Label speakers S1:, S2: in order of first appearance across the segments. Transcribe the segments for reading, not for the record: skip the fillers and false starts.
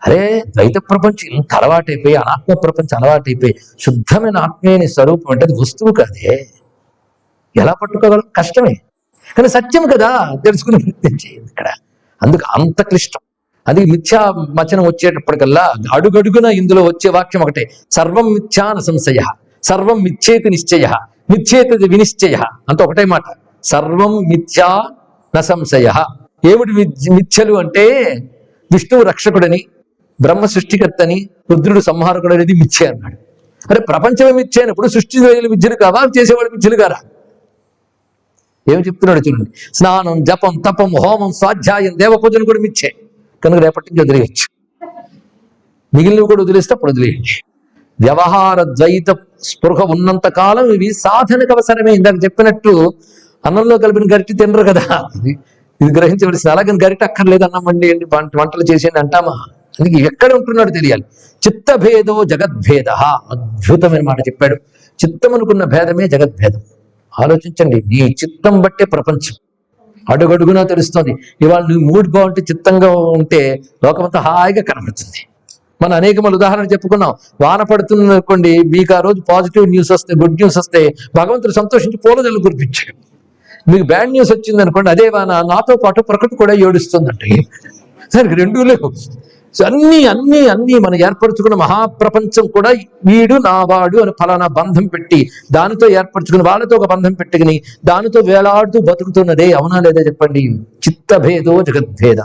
S1: అరే ద్వైత ప్రపంచం ఇంత అలవాటైపోయి, అనాత్మ ప్రపంచం అలవాటైపోయి, శుద్ధమైన ఆత్మీయని స్వరూపం అంటే అది వస్తువు కాదే. ఎలా పట్టుకోగలం? కష్టమే. కానీ సత్యం కదా, తెలుసుకుని ప్రయత్నం చేయండి ఇక్కడ. అందుకు అంత క్లిష్టం. అది మిథ్యా వచనం వచ్చేటప్పటికల్లా అడుగడుగున ఇందులో వచ్చే వాక్యం ఒకటే, సర్వం మిథ్యా న సంశయ, సర్వం మిథ్యేతి నిశ్చయ, మిథ్యేతి వినిశ్చయ. అంత ఒకటే మాట, సర్వం మిథ్యా న సంశయ. ఏమిటి మిథ్యలు అంటే విష్ణువు రక్షకుడని, బ్రహ్మ సృష్టికర్తని, రుద్రుడు సంహారకుడు అనేది మిథ్య అన్నాడు. అరే ప్రపంచమే మిథ్య అయినప్పుడు సృష్టి మిథ్యలు కావా, చేసేవాడు మిథ్యలు కారా? ఏమి చెప్తున్నాడు చూడండి, స్నానం, జపం, తపం, హోమం, స్వాధ్యాయం, దేవపూజన కూడా మిథ్యే. కనుక రేపటి నుంచి వదిలేయచ్చు. మిగిలినవి కూడా వదిలేస్తే అప్పుడు వదిలేయచ్చు. వ్యవహార ద్వైత స్పృహ ఉన్నంత కాలం ఇవి సాధనకు అవసరమే. ఇందాక చెప్పినట్టు అన్నంలో కలిపిన గరిటి తినరు కదా, ఇది గ్రహించవలసింది. అలాగని గరిట అక్కర్లేదు, అన్నం వండి వంటలు చేసేయండి అంటామా? అందుకే ఎక్కడ ఉంటున్నాడు తెలియాలి. చిత్తభేదో జగద్భేద. అద్భుతమైన మాట చెప్పాడు. చిత్తం అనుకున్న భేదమే జగద్భేదం. ఆలోచించండి, నీ చిత్తం బట్టే ప్రపంచం అడుగడుగునా తెలుస్తుంది. ఇవాళ నువ్వు మూడ్ బాగుంటే, చిత్తంగా ఉంటే లోకమంతా హాయిగా కనబడుతుంది. మనం అనేకమైన ఉదాహరణలు చెప్పుకున్నాం. వాన పడుతుంది అనుకోండి, మీకు ఆ రోజు పాజిటివ్ న్యూస్ వస్తే, గుడ్ న్యూస్ వస్తే భగవంతుడు సంతోషించి పూలజల్లు కురిపించాడు. మీకు బ్యాడ్ న్యూస్ వచ్చింది అనుకోండి, అదే వాన నాతో పాటు ప్రకృతి కూడా ఏడుస్తుందంటే దానికి రెండూ లేవు. అన్నీ అన్నీ అన్నీ మనం ఏర్పరచుకున్న మహాప్రపంచం కూడా వీడు నా వాడు అని ఫలానా బంధం పెట్టి దానితో ఏర్పరచుకుని, వాళ్ళతో ఒక బంధం పెట్టుకుని దానితో వేలాడుతూ బతుకుతున్నదే. అవునా లేదా చెప్పండి? చిత్తభేదో జగద్భేద.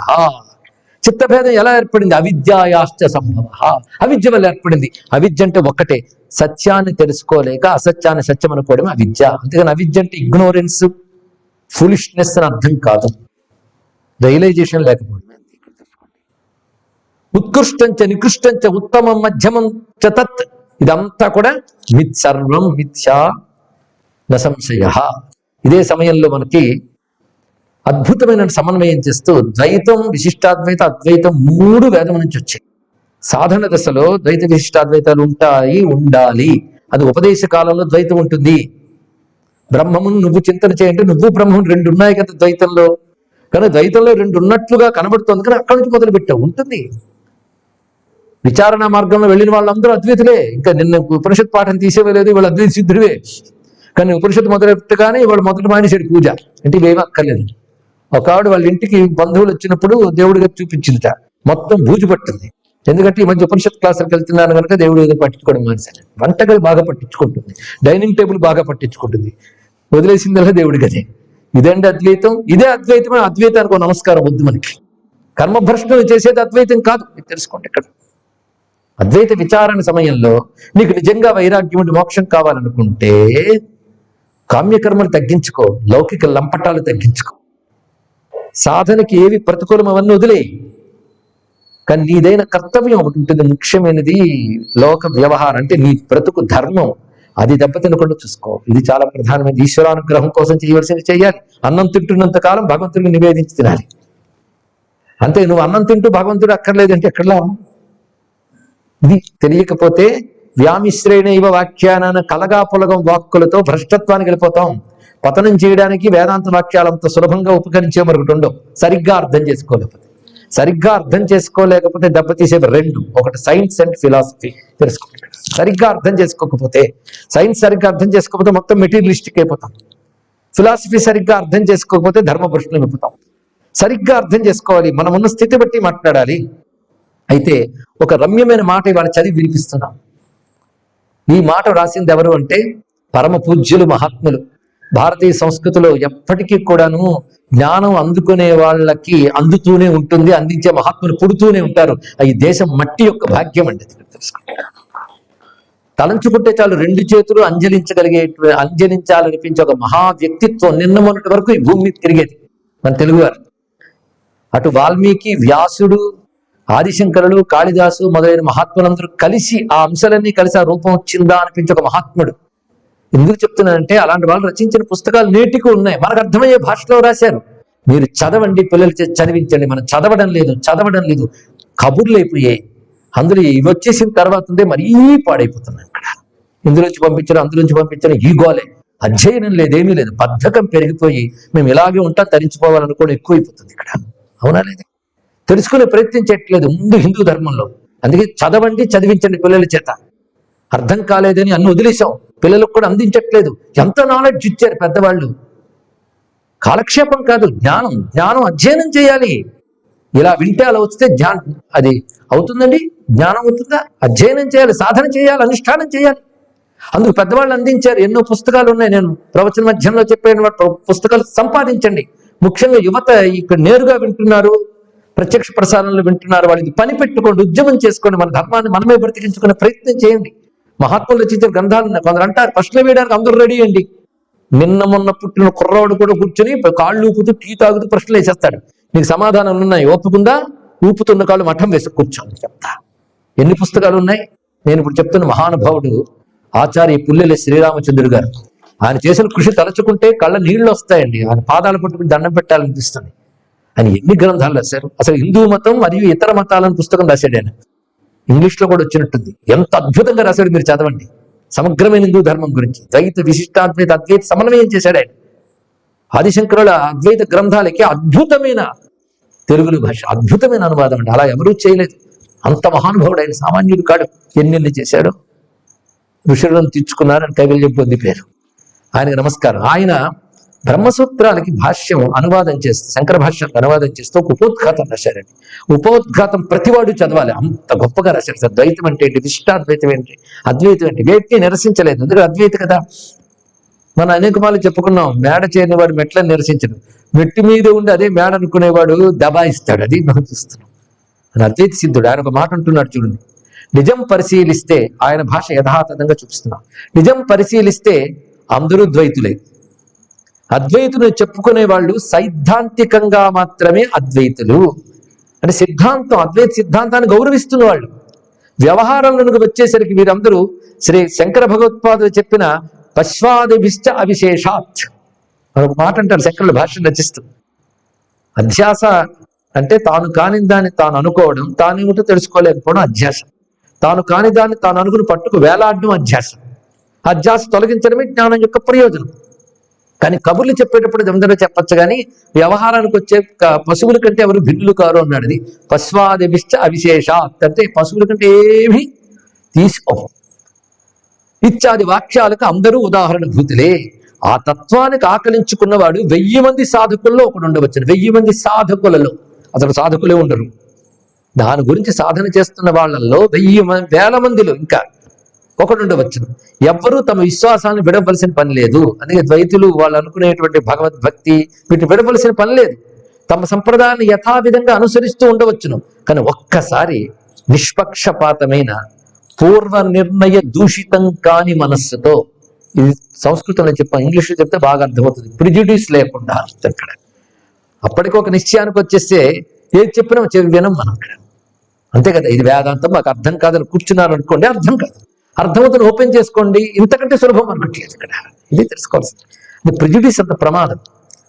S1: చిత్తభేదం ఎలా ఏర్పడింది? అవిద్యాయాశ్చ సంభవ. అవిద్య వల్ల ఏర్పడింది. అవిద్య అంటే ఒక్కటే, సత్యాన్ని తెలుసుకోలేక అసత్యాన్ని సత్యం అనుకోవడమే అవిద్య. అంతేగాని అవిద్య అంటే ఇగ్నోరెన్స్, ఫులిష్నెస్ అని అర్థం కాదు. రియలైజేషన్ లేకపోవడం. ఉత్కృష్టంచ నికృష్టంచ ఉత్తమం మధ్యమం చ తత్. ఇదంతా కూడా సర్వం మిథ్యా న సంశయ. ఇదే సమయంలో మనకి అద్భుతమైన సమన్వయం చేస్తూ ద్వైతం, విశిష్టాద్వైత, అద్వైతం మూడు వేదం నుంచి వచ్చాయి. సాధన దశలో ద్వైత విశిష్టాద్వైతాలు ఉంటాయి, ఉండాలి. అది ఉపదేశ కాలంలో ద్వైతం ఉంటుంది. బ్రహ్మమును నువ్వు చింతన చేయంటే నువ్వు బ్రహ్మం రెండు ఉన్నాయి కదా ద్వైతంలో. కానీ ద్వైతంలో రెండు ఉన్నట్లుగా కనబడుతుంది, కానీ అక్కడి నుంచి మొదలు పెట్టావు ఉంటుంది. విచారణ మార్గంలో వెళ్ళిన వాళ్ళందరూ అద్వైతులే. ఇంకా నిన్న ఉపనిషత్ పాఠం తీసేవేలేదు, వాళ్ళు అద్వైత సిద్ధుడివే. కానీ ఉపనిషత్తు మొదలెట్టగానే ఇవాడు మొదటి మానేశాడు పూజ. అంటే ఇవేమీ అక్కర్లేదు. ఒక ఆవిడ వాళ్ళ ఇంటికి బంధువులు వచ్చినప్పుడు దేవుడిగా చూపించిందిట, మొత్తం బూజు పట్టింది. ఎందుకంటే ఈ మధ్య ఉపనిషత్ క్లాసులకు వెళ్తున్నాను కనుక దేవుడు ఏదో పట్టించుకోవడం మానేశాడు. వంటగది బాగా పట్టించుకుంటుంది, డైనింగ్ టేబుల్ బాగా పట్టించుకుంటుంది, వదిలేసిందల్లా దేవుడి గదే. ఇదండి అద్వైతం. ఇదే అద్వైతమే. అద్వైతానికి ఒక నమస్కారం వద్దు మనకి. కర్మభ్రష్టం చేసేది అద్వైతం కాదు, మీరు తెలుసుకోండి. ఇక్కడ అద్వైత విచారణ సమయంలో నీకు నిజంగా వైరాగ్యం ఉండి మోక్షం కావాలనుకుంటే కామ్యకర్మలు తగ్గించుకో, లౌకిక లంపటాలు తగ్గించుకో. సాధనకి ఏవి ప్రతికూలం అవన్నీ వదిలే. కానీ నీదైన కర్తవ్యం ఒకటి ఉంటుంది, ముఖ్యమైనది లోక వ్యవహారం. అంటే నీ బ్రతుకు ధర్మం, అది దెబ్బతినకుండా చూసుకో. ఇది చాలా ప్రధానమైనది. ఈశ్వరానుగ్రహం కోసం చేయవలసింది చేయాలి. అన్నం తింటున్నంత కాలం భగవంతుడికి నివేదించి తినాలి. అంతే. నువ్వు అన్నం తింటూ భగవంతుడు అక్కర్లేదంటే ఎక్కడలా? ఇది తెలియకపోతే వ్యామిశ్రేణైవ వ్యాఖ్యానాన కలగా పొలగం వాక్కులతో భ్రష్టత్వానికి వెళ్ళిపోతాం. పతనం చేయడానికి వేదాంత వాక్యాలంత సులభంగా ఉపకరించే మరొకటి ఉండవు. సరిగ్గా అర్థం చేసుకోలేకపోతే దెబ్బతీసేవి రెండు. ఒకటి సైన్స్ అండ్ ఫిలాసఫీ తెలుసుకోండి. సరిగ్గా అర్థం చేసుకోకపోతే, సైన్స్ సరిగ్గా అర్థం చేసుకోకపోతే మొత్తం మెటీరియలిస్టిక్ అయిపోతాం. ఫిలాసఫీ సరిగ్గా అర్థం చేసుకోకపోతే ధర్మభ్రష్టులం అయిపోతాం. సరిగ్గా అర్థం చేసుకోవాలి, మనం ఉన్న స్థితి బట్టి మాట్లాడాలి. అయితే ఒక రమ్యమైన మాట ఇవాళ చదివి వినిపిస్తున్నాం. ఈ మాట రాసింది ఎవరు అంటే పరమ పూజ్యులు మహాత్ములు. భారతీయ సంస్కృతిలో ఎప్పటికీ కూడాను జ్ఞానం అందుకునే వాళ్ళకి అందుతూనే ఉంటుంది, అందించే మహాత్ములు పుడుతూనే ఉంటారు. ఈ దేశం మట్టి యొక్క భాగ్యం అండి. తలంచుకుంటే చాలు రెండు చేతులు అంజలించాలనిపించే ఒక మహా వ్యక్తిత్వం నిన్న మొన్నటి వరకు ఈ భూమి మీద తిరిగేది మన తెలుగువారు. అటు వాల్మీకి, వ్యాసుడు, ఆదిశంకరులు, కాళిదాసు మొదలైన మహాత్ములందరూ కలిసి ఆ అంశాలన్నీ కలిసి ఆ రూపం వచ్చిందా అనిపించే ఒక మహాత్ముడు. ఎందుకు చెప్తున్నానంటే అలాంటి వాళ్ళు రచించిన పుస్తకాలు నేటికి ఉన్నాయి, మనకు అర్థమయ్యే భాషలో రాశారు. మీరు చదవండి, పిల్లలు చదివించండి. మనం చదవడం లేదు, కబుర్లు అయిపోయాయి. అందులో ఇవి వచ్చేసిన తర్వాత ఉంటే మరీ పాడైపోతున్నాయి. ఇక్కడ ఇందులోంచి పంపించడం ఈ గోలే. అధ్యయనం లేదేమీ లేదు, బద్ధకం పెరిగిపోయి మేము ఇలాగే ఉంటా తరించిపోవాలనుకోవడం ఎక్కువైపోతుంది ఇక్కడ. అవునా లేదా? తెలుసుకునే ప్రయత్నం చేయట్లేదు ముందు హిందూ ధర్మంలో. అందుకే చదవండి, చదివించండి పిల్లల చేత. అర్థం కాలేదని అన్ని వదిలేసాం, పిల్లలకు కూడా అందించట్లేదు. ఎంత నాలెడ్జ్ ఇచ్చారు పెద్దవాళ్ళు. కాలక్షేపం కాదు, జ్ఞానం. జ్ఞానం అధ్యయనం చేయాలి. ఇలా వింటే అలా వస్తే అది అవుతుందండి? జ్ఞానం అవుతుందా? అధ్యయనం చేయాలి, సాధన చేయాలి, అనుష్ఠానం చేయాలి. అందుకు పెద్దవాళ్ళు అందించారు. ఎన్నో పుస్తకాలు ఉన్నాయి. నేను ప్రవచన మధ్యంలో చెప్పిన పుస్తకాలు సంపాదించండి. ముఖ్యంగా యువత ఇక్కడ నేరుగా వింటున్నారు, ప్రత్యక్ష ప్రసారంలో వింటున్నారు. వాళ్ళకి పని పెట్టుకోండి, ఉద్యమం చేసుకోండి, మన ధర్మాన్ని మనమే బ్రతికించుకునే ప్రయత్నం చేయండి. మహాత్ములు రచించిన గ్రంథాలు ఉన్నాయి. కొందరు అంటారు ప్రశ్నలు వేయడానికి అందరూ రెడీ అండి. నిన్న మొన్న పుట్టిన కుర్రవాడు కూడా కూర్చొని కాళ్ళు ఊపుతూ టీ తాగుతూ ప్రశ్నలు వేసేస్తాడు. నీకు సమాధానం ఉన్నాయి, ఓపుకుందా? ఊపుతున్న కాళ్ళు మఠం వేసి కూర్చోని చెప్తా. ఎన్ని పుస్తకాలు ఉన్నాయి. నేను ఇప్పుడు చెప్తున్న మహానుభావుడు ఆచార్య పుల్లెల శ్రీరామచంద్రుడు గారు. ఆయన చేసిన కృషి తలచుకుంటే కళ్ళ నీళ్లు వస్తాయండి. ఆయన పాదాలు పట్టుకుని దండం పెట్టాలనిపిస్తుంది. ఆయన ఎన్ని గ్రంథాలు రాశారు. అసలు హిందూ మతం మరియు ఇతర మతాలను పుస్తకం రాశాడు ఆయన. ఇంగ్లీష్లో కూడా వచ్చినట్టుంది. ఎంత అద్భుతంగా రాశాడు, మీరు చదవండి. సమగ్రమైన హిందూ ధర్మం గురించి ద్వైత విశిష్టాద్వైత అద్వైత సమన్వయం చేశాడు ఆయన. ఆదిశంకరుల అద్వైత గ్రంథాలకి అద్భుతమైన తెలుగులో భాష, అద్భుతమైన అనువాదం అండి. అలా ఎవరూ చేయలేదు. అంత మహానుభావుడు ఆయన, సామాన్యుడు కాడు. ఎన్నెన్ని చేశాడు. ఋషులను తీర్చుకున్నారని కైవల్యం పొందిపోయారు. ఆయనకు నమస్కారం. ఆయన బ్రహ్మసూత్రాలకి భాష్యం అనువాదం చేస్తూ, శంకర భాష్యానికి అనువాదం చేస్తూ ఒక ఉపోద్ఘాతం రాశారండి. ఉపోద్ఘాతం ప్రతివాడు చదవాలి, అంత గొప్పగా రాశారు. సార్ ద్వైతం అంటే ఏంటి, విశిష్టాద్వైతం ఏంటి, అద్వైతం ఏంటి, వేటిని నిరసించలేదు. ఎందుకంటే అద్వైత కదా. మనం అనేక మార్లు చెప్పుకున్నాం, మేడ చేయని వాడు మెట్లను నిరసించడు, మెట్టి మీద ఉండి అదే మేడ అనుకునేవాడు దబాయిస్తాడు. అది మనం చూస్తున్నాం. ఆయన అద్వైత సిద్ధుడు. ఆయన ఒక మాట అంటున్నాడు చూడండి. నిజం పరిశీలిస్తే, ఆయన భాష యథాతథంగా చూపిస్తున్నాం, నిజం పరిశీలిస్తే అందరూ ద్వైతులే. అద్వైతులు చెప్పుకునే వాళ్ళు సైద్ధాంతికంగా మాత్రమే అద్వైతులు. అంటే సిద్ధాంతం, అద్వైత సిద్ధాంతాన్ని గౌరవిస్తున్న వాళ్ళు. వ్యవహారంలోకి వచ్చేసరికి వీరందరూ శ్రీ శంకర భగవత్పాదులు చెప్పిన పశ్వాదిభిశ్చ అవిశేషాత్ ఒక మాట అంటారు శంకరుల భాష్యం రచిస్తూ. అధ్యాస అంటే తాను కాని దాన్ని తాను అనుకోవడం, తానేమిటో తెలుసుకోలేకపోవడం అధ్యాస. తాను కాని దాన్ని తాను అనుకుని పట్టుకు వేలాడడం అధ్యాస. అధ్యాస తొలగించడమే జ్ఞానం యొక్క ప్రయోజనం. కానీ కబుర్లు చెప్పేటప్పుడు అందరూ చెప్పచ్చు, కానీ వ్యవహారానికి వచ్చే పశువుల కంటే ఎవరు భిన్నులు కారు అన్నాడు. అది పశ్వాదిభిశ్చ అవిశేషాత్ అంటే పశువుల కంటే ఏమీ తీసుకో ఇత్యాది వాక్యాలకు అందరూ ఉదాహరణ భూతులే. ఆ తత్వానికి ఆకలించుకున్నవాడు 1000 మంది సాధకుల్లో ఒకడు ఉండవచ్చు. 1000 మంది సాధకులలో అసలు సాధకులే ఉండరు. దాని గురించి సాధన చేస్తున్న వాళ్ళల్లో 1000 మందిలో ఇంకా ఒకడు ఉండవచ్చు. ఎవ్వరూ తమ విశ్వాసాన్ని విడవలసిన పని లేదు. అందుకే ద్వైతులు వాళ్ళు అనుకునేటువంటి భగవద్భక్తి వీటిని విడవలసిన పని లేదు. తమ సంప్రదాయాన్ని యథావిధంగా అనుసరిస్తూ ఉండవచ్చును. కానీ ఒక్కసారి నిష్పక్షపాతమైన పూర్వ నిర్ణయ దూషితం కాని మనస్సుతో, ఇది సంస్కృతంలో చెప్పాను, ఇంగ్లీష్లో చెప్తే బాగా అర్థమవుతుంది, ప్రిజుడిస్ లేకుండా అక్కడ అప్పటికి ఒక నిశ్చయానికి వచ్చేస్తే ఏది చెప్పినా వినం మనం అక్కడ. అంతే కదా. ఇది వేదాంతం మాకు అర్థం కాదని కూర్చున్నారు అనుకోండి, అర్థం కాదు. అర్థమవుతుంది, ఓపెన్ చేసుకోండి. ఇంతకంటే సులభం అనుకోవట్లేదు ఇక్కడ. ఇది తెలుసుకోవాల్సింది. ప్రిజుడిస్ అంత ప్రమాదం.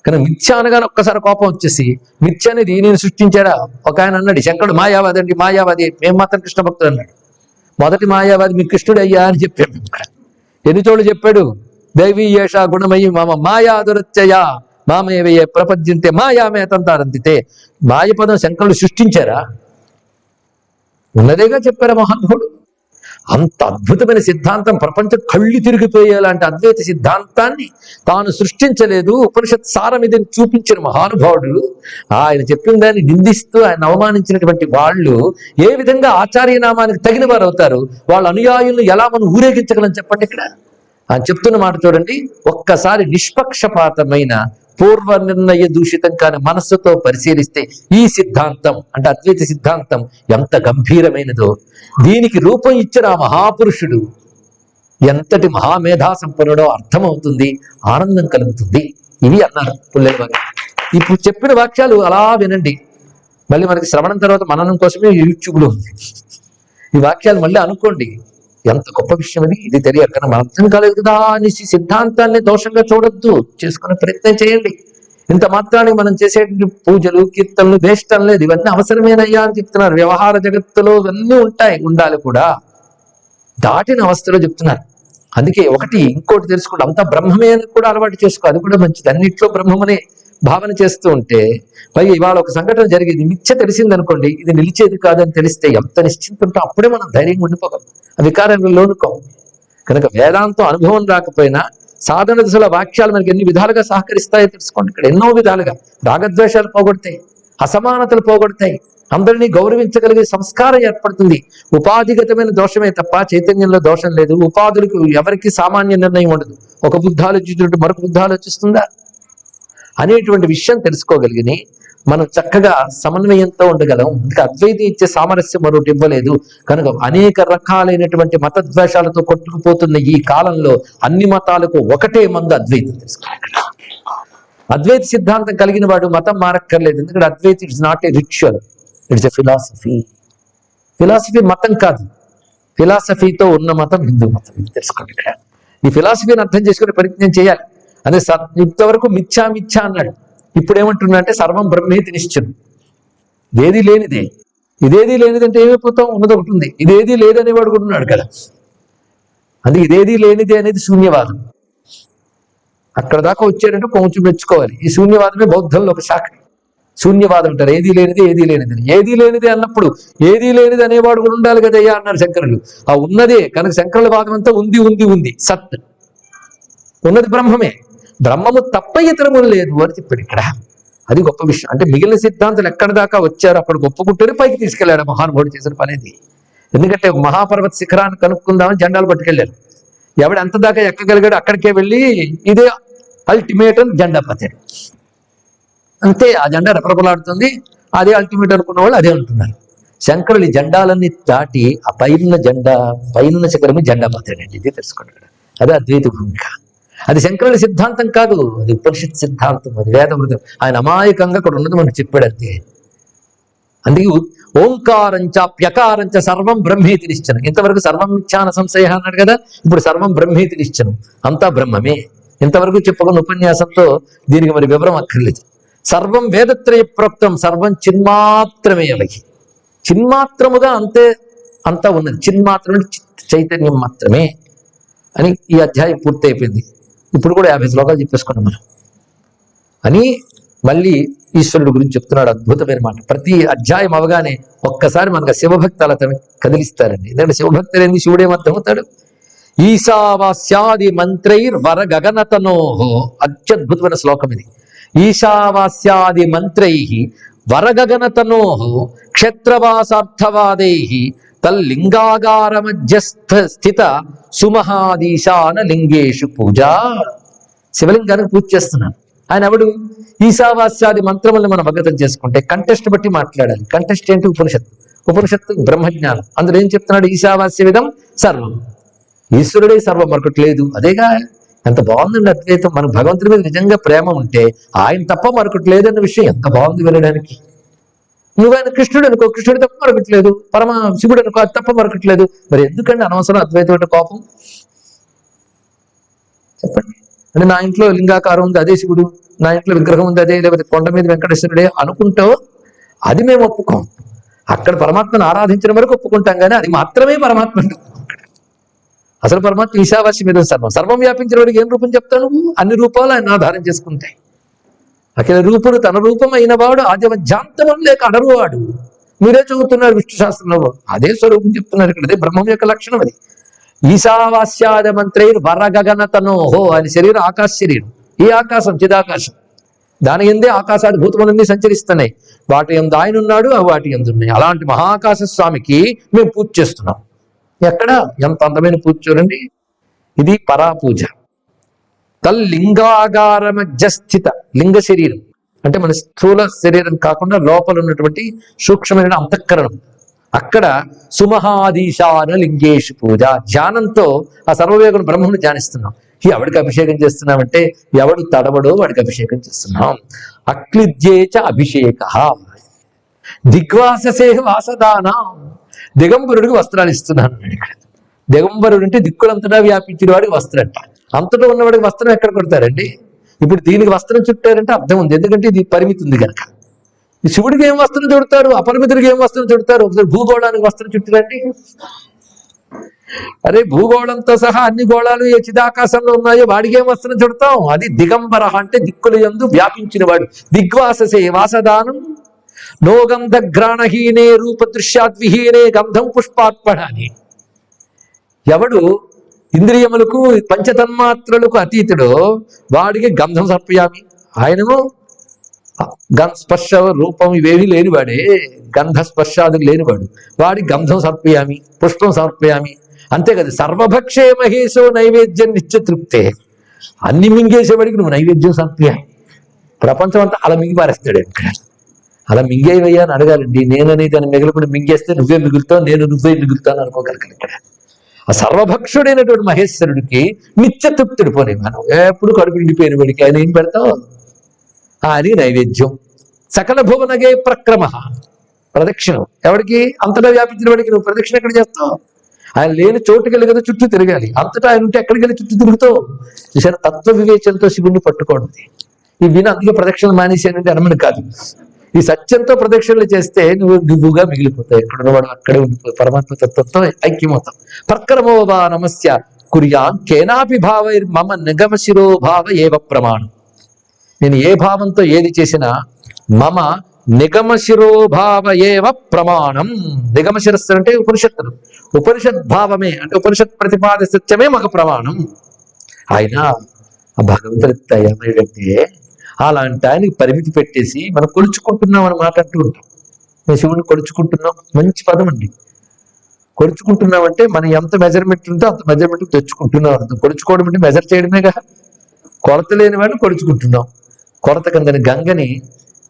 S1: కానీ మిథ్య అనగానే ఒక్కసారి కోపం వచ్చేసి, మిథ్య అనేది నేను సృష్టించాడా? ఒక ఆయన అన్నాడు, శంకరుడు మాయావాది అండి, మాయావాది. మేము మాత్రం కృష్ణ భక్తులు అన్నాడు. మొదటి మాయావాది మీ కృష్ణుడు అయ్యా అని చెప్పాడు. ఎన్ని చోళ్ళు చెప్పాడు, దైవీ ఏష గుణమయ్యి మామ మాయా దురత్యయ మామేవయ్యే ప్రపంచంతే మాయామేతంతారంతితే. మాయ పదం శంకరుడు సృష్టించారా? ఉన్నదేగా చెప్పారా మహానుభావుడు. అంత అద్భుతమైన సిద్ధాంతం, ప్రపంచం కళ్ళు తిరిగిపోయేలాంటి అద్వైత సిద్ధాంతాన్ని తాను సృష్టించలేదు. ఉపనిషత్ సారం ఇదని చూపించిన మహానుభావుడు. ఆయన చెప్పిన దాన్ని నిందిస్తూ ఆయన అవమానించినటువంటి వాళ్ళు ఏ విధంగా ఆచార్యనామానికి తగిన వారు అవుతారు? వాళ్ళ అనుయాయులను ఎలా మనం ఊరేగించగలం చెప్పండి. ఇక్కడ ఆయన చెప్తున్న మాట చూడండి. ఒక్కసారి నిష్పక్షపాతమైన పూర్వ నిర్ణయ దూషితం కాని మనస్సుతో పరిశీలిస్తే ఈ సిద్ధాంతం అంటే అద్వైత సిద్ధాంతం ఎంత గంభీరమైనదో, దీనికి రూపం ఇచ్చిన ఆ మహాపురుషుడు ఎంతటి మహామేధా సంపన్నుడో అర్థమవుతుంది, ఆనందం కలుగుతుంది. ఇవి అన్నారు పుల్లెల వారు. ఇప్పుడు చెప్పిన వాక్యాలు అలా వినండి. మళ్ళీ మనకి శ్రవణం తర్వాత మననం కోసమే యూట్యూబ్లో ఉంది. ఈ వాక్యాలు మళ్ళీ అనుకోండి. ఎంత గొప్ప విషయం అది. ఇది తెలియక మన అర్థం కాలేదు కదా అనేసి సిద్ధాంతాన్ని దోషంగా చూడొద్దు, చేసుకునే ప్రయత్నం చేయండి. ఇంత మాత్రానికి మనం చేసే పూజలు కీర్తనలు వేష్టం లేదు. ఇవన్నీ అవసరమేనయ్యా అని చెప్తున్నారు. వ్యవహార జగత్తులో ఇవన్నీ ఉంటాయి, ఉండాలి కూడా. దాటిన అవస్థలో చెప్తున్నారు. అందుకే ఒకటి ఇంకోటి తెలుసుకోండి, అంతా బ్రహ్మమే అని కూడా అలవాటు చేసుకో, అది కూడా మంచిది. అన్నిట్లో బ్రహ్మమనే భావన చేస్తూ ఉంటే, పైగా ఇవాళ ఒక సంఘటన జరిగింది, మిథ్య తెలిసింది అనుకోండి, ఇది నిలిచేది కాదని తెలిస్తే ఎంత నిశ్చింతుంటో అప్పుడే మనం ధైర్యంగా ఉండిపోగలం, ఆ వికారంలో లోనుకోం. కనుక వేదాంతం అనుభవం రాకపోయినా సాధన దశల వాక్యాలు మనకి ఎన్ని విధాలుగా సహకరిస్తాయో తెలుసుకోండి. ఇక్కడ ఎన్నో విధాలుగా రాగద్వేషాలు పోగొడతాయి, అసమానతలు పోగొడతాయి, అందరినీ గౌరవించగలిగే సంస్కారం ఏర్పడుతుంది. ఉపాధిగతమైన దోషమే తప్ప చైతన్యంలో దోషం లేదు. ఉపాధులకు ఎవరికి సామాన్య నిర్ణయం ఉండదు. ఒక బుద్ధి ఆలోచించినట్టు మరొక బుద్ధి ఆలోచిస్తుందా అనేటువంటి విషయం తెలుసుకోగలిగిని మనం చక్కగా సమన్వయంతో ఉండగలం. ఇంకా అద్వైతం ఇచ్చే సామరస్యం మరొకటి ఇవ్వలేదు. కనుక అనేక రకాలైనటువంటి మతద్వేషాలతో కొట్టుకుపోతున్న ఈ కాలంలో అన్ని మతాలకు ఒకటే మందు అద్వైతం. తెలుసుకోవాలి, అద్వైత సిద్ధాంతం కలిగిన వాడు మతం మారక్కర్లేదు. ఎందుకంటే అద్వైతం it's not a ritual, it's a philosophy. Philosophy మతం కాదు, ఫిలాసఫీతో ఉన్న మతం హిందూ మతం. ఇది తెలుసుకోండి. ఇక్కడ ఈ ఫిలాసఫీని అర్థం చేసుకునే ప్రయత్నం చేయాలి. అదే ఇంతవరకు మిథ్యా మిథ్యా అన్నాడు, ఇప్పుడు ఏమంటున్నాడంటే సర్వం బ్రహ్మేతి నిశ్చయం. ఇదేది లేనిదే, ఇదేది లేనిదంటే ఏమైపోతాం, ఉన్నది ఒకటి ఉంది, ఇదేది లేదనేవాడు కూడా ఉన్నాడు కదా. అందుకే ఇదేది లేనిదే అనేది శూన్యవాదం. అక్కడ దాకా వచ్చారంటే కొంచెం మెచ్చుకోవాలి. ఈ శూన్యవాదమే బౌద్ధంలో ఒక శాఖ. శూన్యవాదం అంటారు, ఏది లేనిది ఏది లేనిది. ఏది లేనిది అన్నప్పుడు ఏది లేనిది అనేవాడు కూడా ఉండాలి కదయ్యా అన్నారు శంకరులు. ఆ ఉన్నదే కనుక శంకరుల వాదం అంతా ఉంది ఉంది ఉంది, సత్ ఉన్నది బ్రహ్మమే, బ్రహ్మము తప్ప ఇతరము లేదు అని చెప్పాడు ఇక్కడ. అది గొప్ప విషయం. అంటే మిగిలిన సిద్ధాంతాలు ఎక్కడి దాకా వచ్చారు అక్కడ గొప్పకుంటేనే పైకి తీసుకెళ్లాడు మహానుభావుడు చేసిన పనేది. ఎందుకంటే మహాపర్వత శిఖరాన్ని కనుక్కుందామని జెండాలు పట్టుకెళ్ళారు. ఎవడు ఎంత దాకా ఎక్కగలిగాడు అక్కడికే వెళ్ళి ఇదే అల్టిమేట్ అని జెండా పట్టాడు. అంతే, ఆ జెండా రెపరెపలాడుతుంది, అదే అల్టిమేట్ అనుకున్న వాళ్ళు అదే అంటున్నారు. శంకరులు ఈ జెండాలన్నీ దాటి ఆ పైన జెండా, పైన శిఖరము జెండా పట్టాడండి. ఇది తెలుసుకున్నాడు. అదే అద్వైత భూమిక. అది శంకరుల సిద్ధాంతం కాదు, అది ఉపనిషత్ సిద్ధాంతం, అది వేదమృతం. ఆయన అమాయకంగా అక్కడ ఉన్నది మనకు చెప్పాడు అంతే. అందుకే ఓంకారంచ ప్యకారంచ సర్వం బ్రహ్మేతి నిశ్చనం. ఇంతవరకు సర్వం మిథ్యాన సంశయ అన్నాడు కదా, ఇప్పుడు సర్వం బ్రహ్మేతి నిశ్చనం, అంతా బ్రహ్మమే. ఇంతవరకు చెప్పుకున్న ఉపన్యాసంతో దీనికి మరి వివరం అక్కర్లేదు. సర్వం వేదత్రయ ప్రోక్తం, సర్వం చిన్మాత్రమే. అలాగే చిన్మాత్రముగా అంతే అంతా ఉన్నది. చిన్మాత్రం చైతన్యం మాత్రమే అని ఈ అధ్యాయం పూర్తి అయిపోయింది. ఇప్పుడు కూడా 50 శ్లోకాలు చెప్పేసుకున్నాం మనం అని. మళ్ళీ ఈశ్వరుడు గురించి చెప్తున్నాడు, అద్భుతమైన మాట. ప్రతి అధ్యాయం అవగానే ఒక్కసారి మనకు శివభక్తి అలా కదిలిస్తారండి. ఎందుకంటే శివభక్తి లేని శివుడు ఏమర్థమవుతాడు? ఈశావాస్యాది మంత్రైర్ వర గగనతనోహో, అత్యద్భుతమైన శ్లోకం ఇది. ఈశావాస్యాది మంత్రై వరగగనతనోహో క్షేత్రవాసార్థవాదై తల్లింగాగార మధ్యస్థ స్థిత సుమహాదీశాన లింగేషు పూజ. శివలింగానికి పూజ చేస్తున్నాను. ఆయన ఎవడు? ఈశావాస్యాది మంత్రములను మనం అవగతం చేసుకుంటే కంటెస్ట్ బట్టి మాట్లాడాలి. కంటెస్ట్ ఏంటి? ఉపనిషత్తు. ఉపనిషత్తు బ్రహ్మజ్ఞానం. అందులో ఏం చెప్తున్నాడు? ఈశావాస్య విధం సర్వం, ఈశ్వరుడే సర్వం, మరొకటి లేదు. అదేగా ఎంత బాగుందండి అద్వైతం. మనకు భగవంతుడి మీద నిజంగా ప్రేమ ఉంటే ఆయన తప్ప మరొకటి లేదన్న విషయం ఎంత బాగుంది వినడానికి. నువ్వు ఆయన కృష్ణుడు అనుకో, కృష్ణుడు తప్ప మరొకటి లేదు. పరమ శివుడు అనుకో, అది తప్ప మరొకటి లేదు. మరి ఎందుకండి అనవసరం అద్వైతం అంటే కోపం? చెప్పండి. అంటే నా ఇంట్లో లింగాకారం ఉంది అదే శివుడు, నా ఇంట్లో విగ్రహం ఉంది అదే, లేకపోతే కొండ మీద వెంకటేశ్వరుడే అనుకుంటో అది మేము ఒప్పుకోం. అక్కడ పరమాత్మను ఆరాధించిన వరకు ఒప్పుకుంటాం, కానీ అది మాత్రమే పరమాత్మ. అసలు పరమాత్మ ఈశావాస్య మీద సర్వం, సర్వం వ్యాపించిన వాడికి ఏం రూపం చెప్తాను? అన్ని రూపాలు ఆయన ఆధారం చేసుకుంటాయి. అఖిల రూపుడు తన రూపం అయిన వాడు ఆద్యమధ్యాంతమం లేక అడరువాడు. మీరే చదువుతున్నారు విష్ణు శాస్త్రంలో, అదే స్వరూపం చెప్తున్నారు ఇక్కడ. అదే బ్రహ్మం యొక్క లక్షణం అది. ఈశావాస్యాద మంత్రైర్ వరగగనతనోహో, ఆయన శరీరం ఆకాశ శరీరం. ఈ ఆకాశం చిదాకాశం, దాని ఎందే ఆకాశాది భూతములన్నీ సంచరిస్తున్నాయి. వాటి ఎందు ఆయన ఉన్నాడు, వాటి ఎందు ఉన్నాయి. అలాంటి మహాకాశ స్వామికి మేము పూజ చేస్తున్నాం. ఎక్కడ? ఎంత అందమైన పూజ చూడండి. ఇది పరాపూజ. తల్లింగాగార మధ్య స్థిత, లింగ శరీరం అంటే మన స్థూల శరీరం కాకుండా లోపల ఉన్నటువంటి సూక్ష్మమైన అంతఃకరణం. అక్కడ సుమహాదీశాన లింగేషు పూజ. ధ్యానంతో ఆ సర్వవేగుని బ్రహ్మను ధ్యానిస్తున్నాం. ఎవడికి అభిషేకం చేస్తున్నామంటే ఎవడు తడబడో వాడికి అభిషేకం చేస్తున్నాం. అక్లిద్యేచ అభిషేక దిగ్వాససే వాసదానా, దిగంబరుడికి వస్త్రాలు ఇస్తున్నాను. దిగంబరుడు అంటే దిక్కులంతటా వ్యాపించిన వాడికి వస్త్రం అంట. అంతటా ఉన్నవాడికి వస్త్రం ఎక్కడ కొడతారండి? ఇప్పుడు దీనికి వస్త్రం చుట్టారంటే అర్థం ఉంది, ఎందుకంటే ఇది పరిమితి ఉంది కనుక. ఈ శివుడికి ఏం వస్త్రం చుడతారు? అపరిమితుడికి ఏం వస్త్రం చుడతారు? ఒకసారి భూగోళానికి వస్త్రం చుట్టారండి. అరే భూగోళంతో సహా అన్ని గోళాలు ఏ చిదాకాశంలో ఉన్నాయో వాడికేం వస్త్రం చుడతాం? అది దిగంబర అంటే దిక్కుల యందు వ్యాపించిన వాడు. దిగ్వాససే వాసదానం నోగంధ గ్రాణహీనే రూపదృశ్యాద్విహీనే గంధం పుష్పాత్పడాని. ఎవడు ఇంద్రియములకు పంచతన్మాత్రలకు అతీతుడో వాడికి గంధం సమర్పయామి. ఆయనను స్పర్శ రూపం ఇవేవి లేనివాడే, గంధ స్పర్శాదులు లేనివాడు. వాడి గంధం సమర్పయామి, పుష్పం సమర్పయామి. అంతే కదా. సర్వభక్షే మహేశో నైవేద్యం నిత్యతృప్తే. అన్ని మింగేసేవాడికి నువ్వు నైవేద్యం సమర్పయామి. ప్రపంచం అంతా అలా మింగి పారేస్తాడు. ఇక్కడ అలా మింగేవయ్యా అని అడగాలండి. నేననేది అని మిగలకుండా మింగేస్తే నువ్వే మిగులుతావు, నేను నువ్వే మిగులుతాను అనుకోగలిగాను. ఇక్కడ ఆ సర్వభక్షుడైనటువంటి మహేశ్వరుడికి నిత్యతృప్తుడు. పోనీ మనం ఎప్పుడు కడుపు నిండిపోయిన వాడికి ఆయన ఏం పెడతావు? అది నైవేద్యం. సకల భువనగే ప్రక్రమ, ప్రదక్షిణం. ఎవడికి? అంతటా వ్యాపించిన వాడికి నువ్వు ప్రదక్షిణ ఎక్కడ చేస్తావు? ఆయన లేని చోటుకి వెళ్ళి కదా చుట్టూ తిరగాలి. అంతటా ఆయన ఉంటే ఎక్కడికి వెళ్ళి చుట్టూ తిరుగుతావు? చూసారు, తత్వ వివేచనతో శివుణ్ణి పట్టుకోండి. ఈ విన అందుకే ప్రదక్షిణలు మానేసేనంటే అనమని కాదు. ఈ సత్యంతో ప్రదక్షిణలు చేస్తే నువ్వుగా మిగిలిపోతావు. ఎక్కడున్నవాడు అక్కడే ఉండిపోతావు. పరమాత్మ తత్వంతో ఐక్యమవుతాం. ప్రక్రమోవా నమస్య కుర్యా కేనాపి భావైర్ మమ నిగమ శిరోభావ ఏవ ప్రమాణం. నేను ఏ భావంతో ఏది చేసినా మమ నిగమ శిరోభావ ఏవ ప్రమాణం. నిగమ శిరస్సు అంటే ఉపనిషత్తులు. ఉపనిషత్ భావమే అంటే ఉపనిషత్ ప్రతిపాద సత్యమే మాకు ప్రమాణం. ఆయన ఆ భగవంతుడి ఏమైతే అలాంటి ఆయనకి పరిమితి పెట్టేసి మనం కొలుచుకుంటున్నాం అని మాట అంటూ ఉంటాం. మేము శివుని కొలుచుకుంటున్నాం, మంచి పదం అండి. కొలుచుకుంటున్నాం అంటే మనం ఎంత మెజర్మెంట్ ఉందో అంత మెజర్మెంట్ తెచ్చుకుంటున్నాం అర్థం. కొలుచుకోవడం అంటే మెజర్ చేయడమేగా. కొలత లేని వాడిని కొలుచుకుంటున్నాం. కొలత కిందని గంగని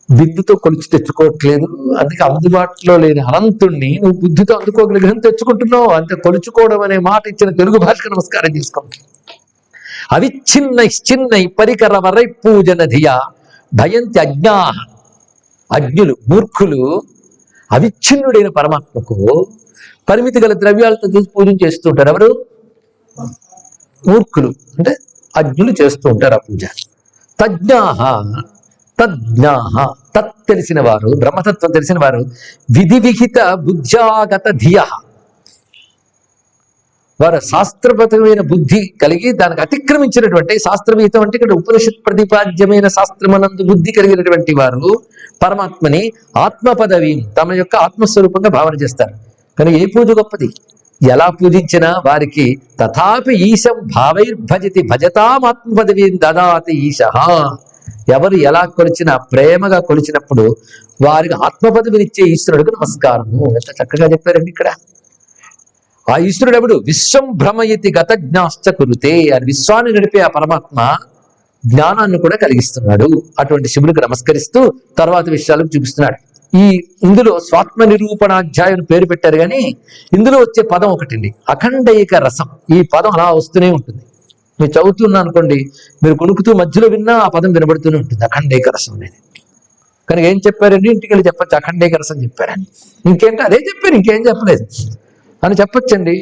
S1: బిందుతో కొలిచి తెచ్చుకోవట్లేదు. అందుకే అందుబాటులో లేని అనంతుణ్ణి నువ్వు బుద్ధితో అందుకోగలిగిన తెచ్చుకుంటున్నావు. అంతే. కొలుచుకోవడం అనే మాట ఇచ్చిన తెలుగు భాషకు నమస్కారం చేసుకోండి. అవిచ్ఛిన్నై పరికర వరై పూజన ధియా భయంతి అజ్ఞా. అజ్ఞులు, మూర్ఖులు అవిచ్ఛిన్నుడైన పరమాత్మకు పరిమితి గల ద్రవ్యాలతో తీసి పూజ చేస్తూ ఉంటారు. ఎవరు? మూర్ఖులు అంటే అజ్ఞులు చేస్తూ ఉంటారు ఆ పూజ. తజ్ఞాహ తత్ తెలిసిన వారు, బ్రహ్మతత్వం తెలిసిన వారు విధి విహిత బుద్ధ్యాగత ధియ, వారు శాస్త్రబద్ధమైన బుద్ధి కలిగి దానికి అతిక్రమించినటువంటి శాస్త్రవిహితం అంటే ఇక్కడ ఉపనిషత్ ప్రతిపాద్యమైన శాస్త్రమనందు బుద్ధి కలిగినటువంటి వారు పరమాత్మని ఆత్మ పదవి తమ యొక్క ఆత్మస్వరూపంగా భావన చేస్తారు. కానీ ఏ పూజ గొప్పది? ఎలా పూజించినా వారికి తథాపి ఈశం భావైర్భజతి భజతామాత్మ పదవీం దదాతి ఈశ. ఎవరు ఎలా కొలిచినా ప్రేమగా కొలిచినప్పుడు వారికి ఆత్మ పదవినిచ్చే ఈశ్వరుడికి నమస్కారము. ఎంత చక్కగా చెప్పారండి ఇక్కడ. ఆ ఈశ్వరుడు ఎవడు? విశ్వం భ్రమయతి గత జ్ఞాశ్చ కురుతే. అని విశ్వాన్ని నడిపే ఆ పరమాత్మ జ్ఞానాన్ని కూడా కలిగిస్తున్నాడు. అటువంటి శివుడికి నమస్కరిస్తూ తర్వాత విషయాలకు చూపిస్తున్నాడు. ఇందులో స్వాత్మ నిరూపణాధ్యాయం పేరు పెట్టారు, కానీ ఇందులో వచ్చే పదం ఒకటండి, అఖండైక రసం. ఈ పదం అలా వస్తూనే ఉంటుంది. మీరు చదువుతున్నా అనుకోండి, మీరు కొనుక్కుతూ మధ్యలో విన్నా ఆ పదం వినబడుతూనే ఉంటుంది, అఖండైక రసం అనేది. కానీ ఏం చెప్పారండి? ఇంటికి వెళ్ళి చెప్పచ్చు, అఖండైక రసం చెప్పారని. ఇంకేంటి అదే చెప్పారు, ఇంకేం చెప్పలేదు అని చెప్పొచ్చండి.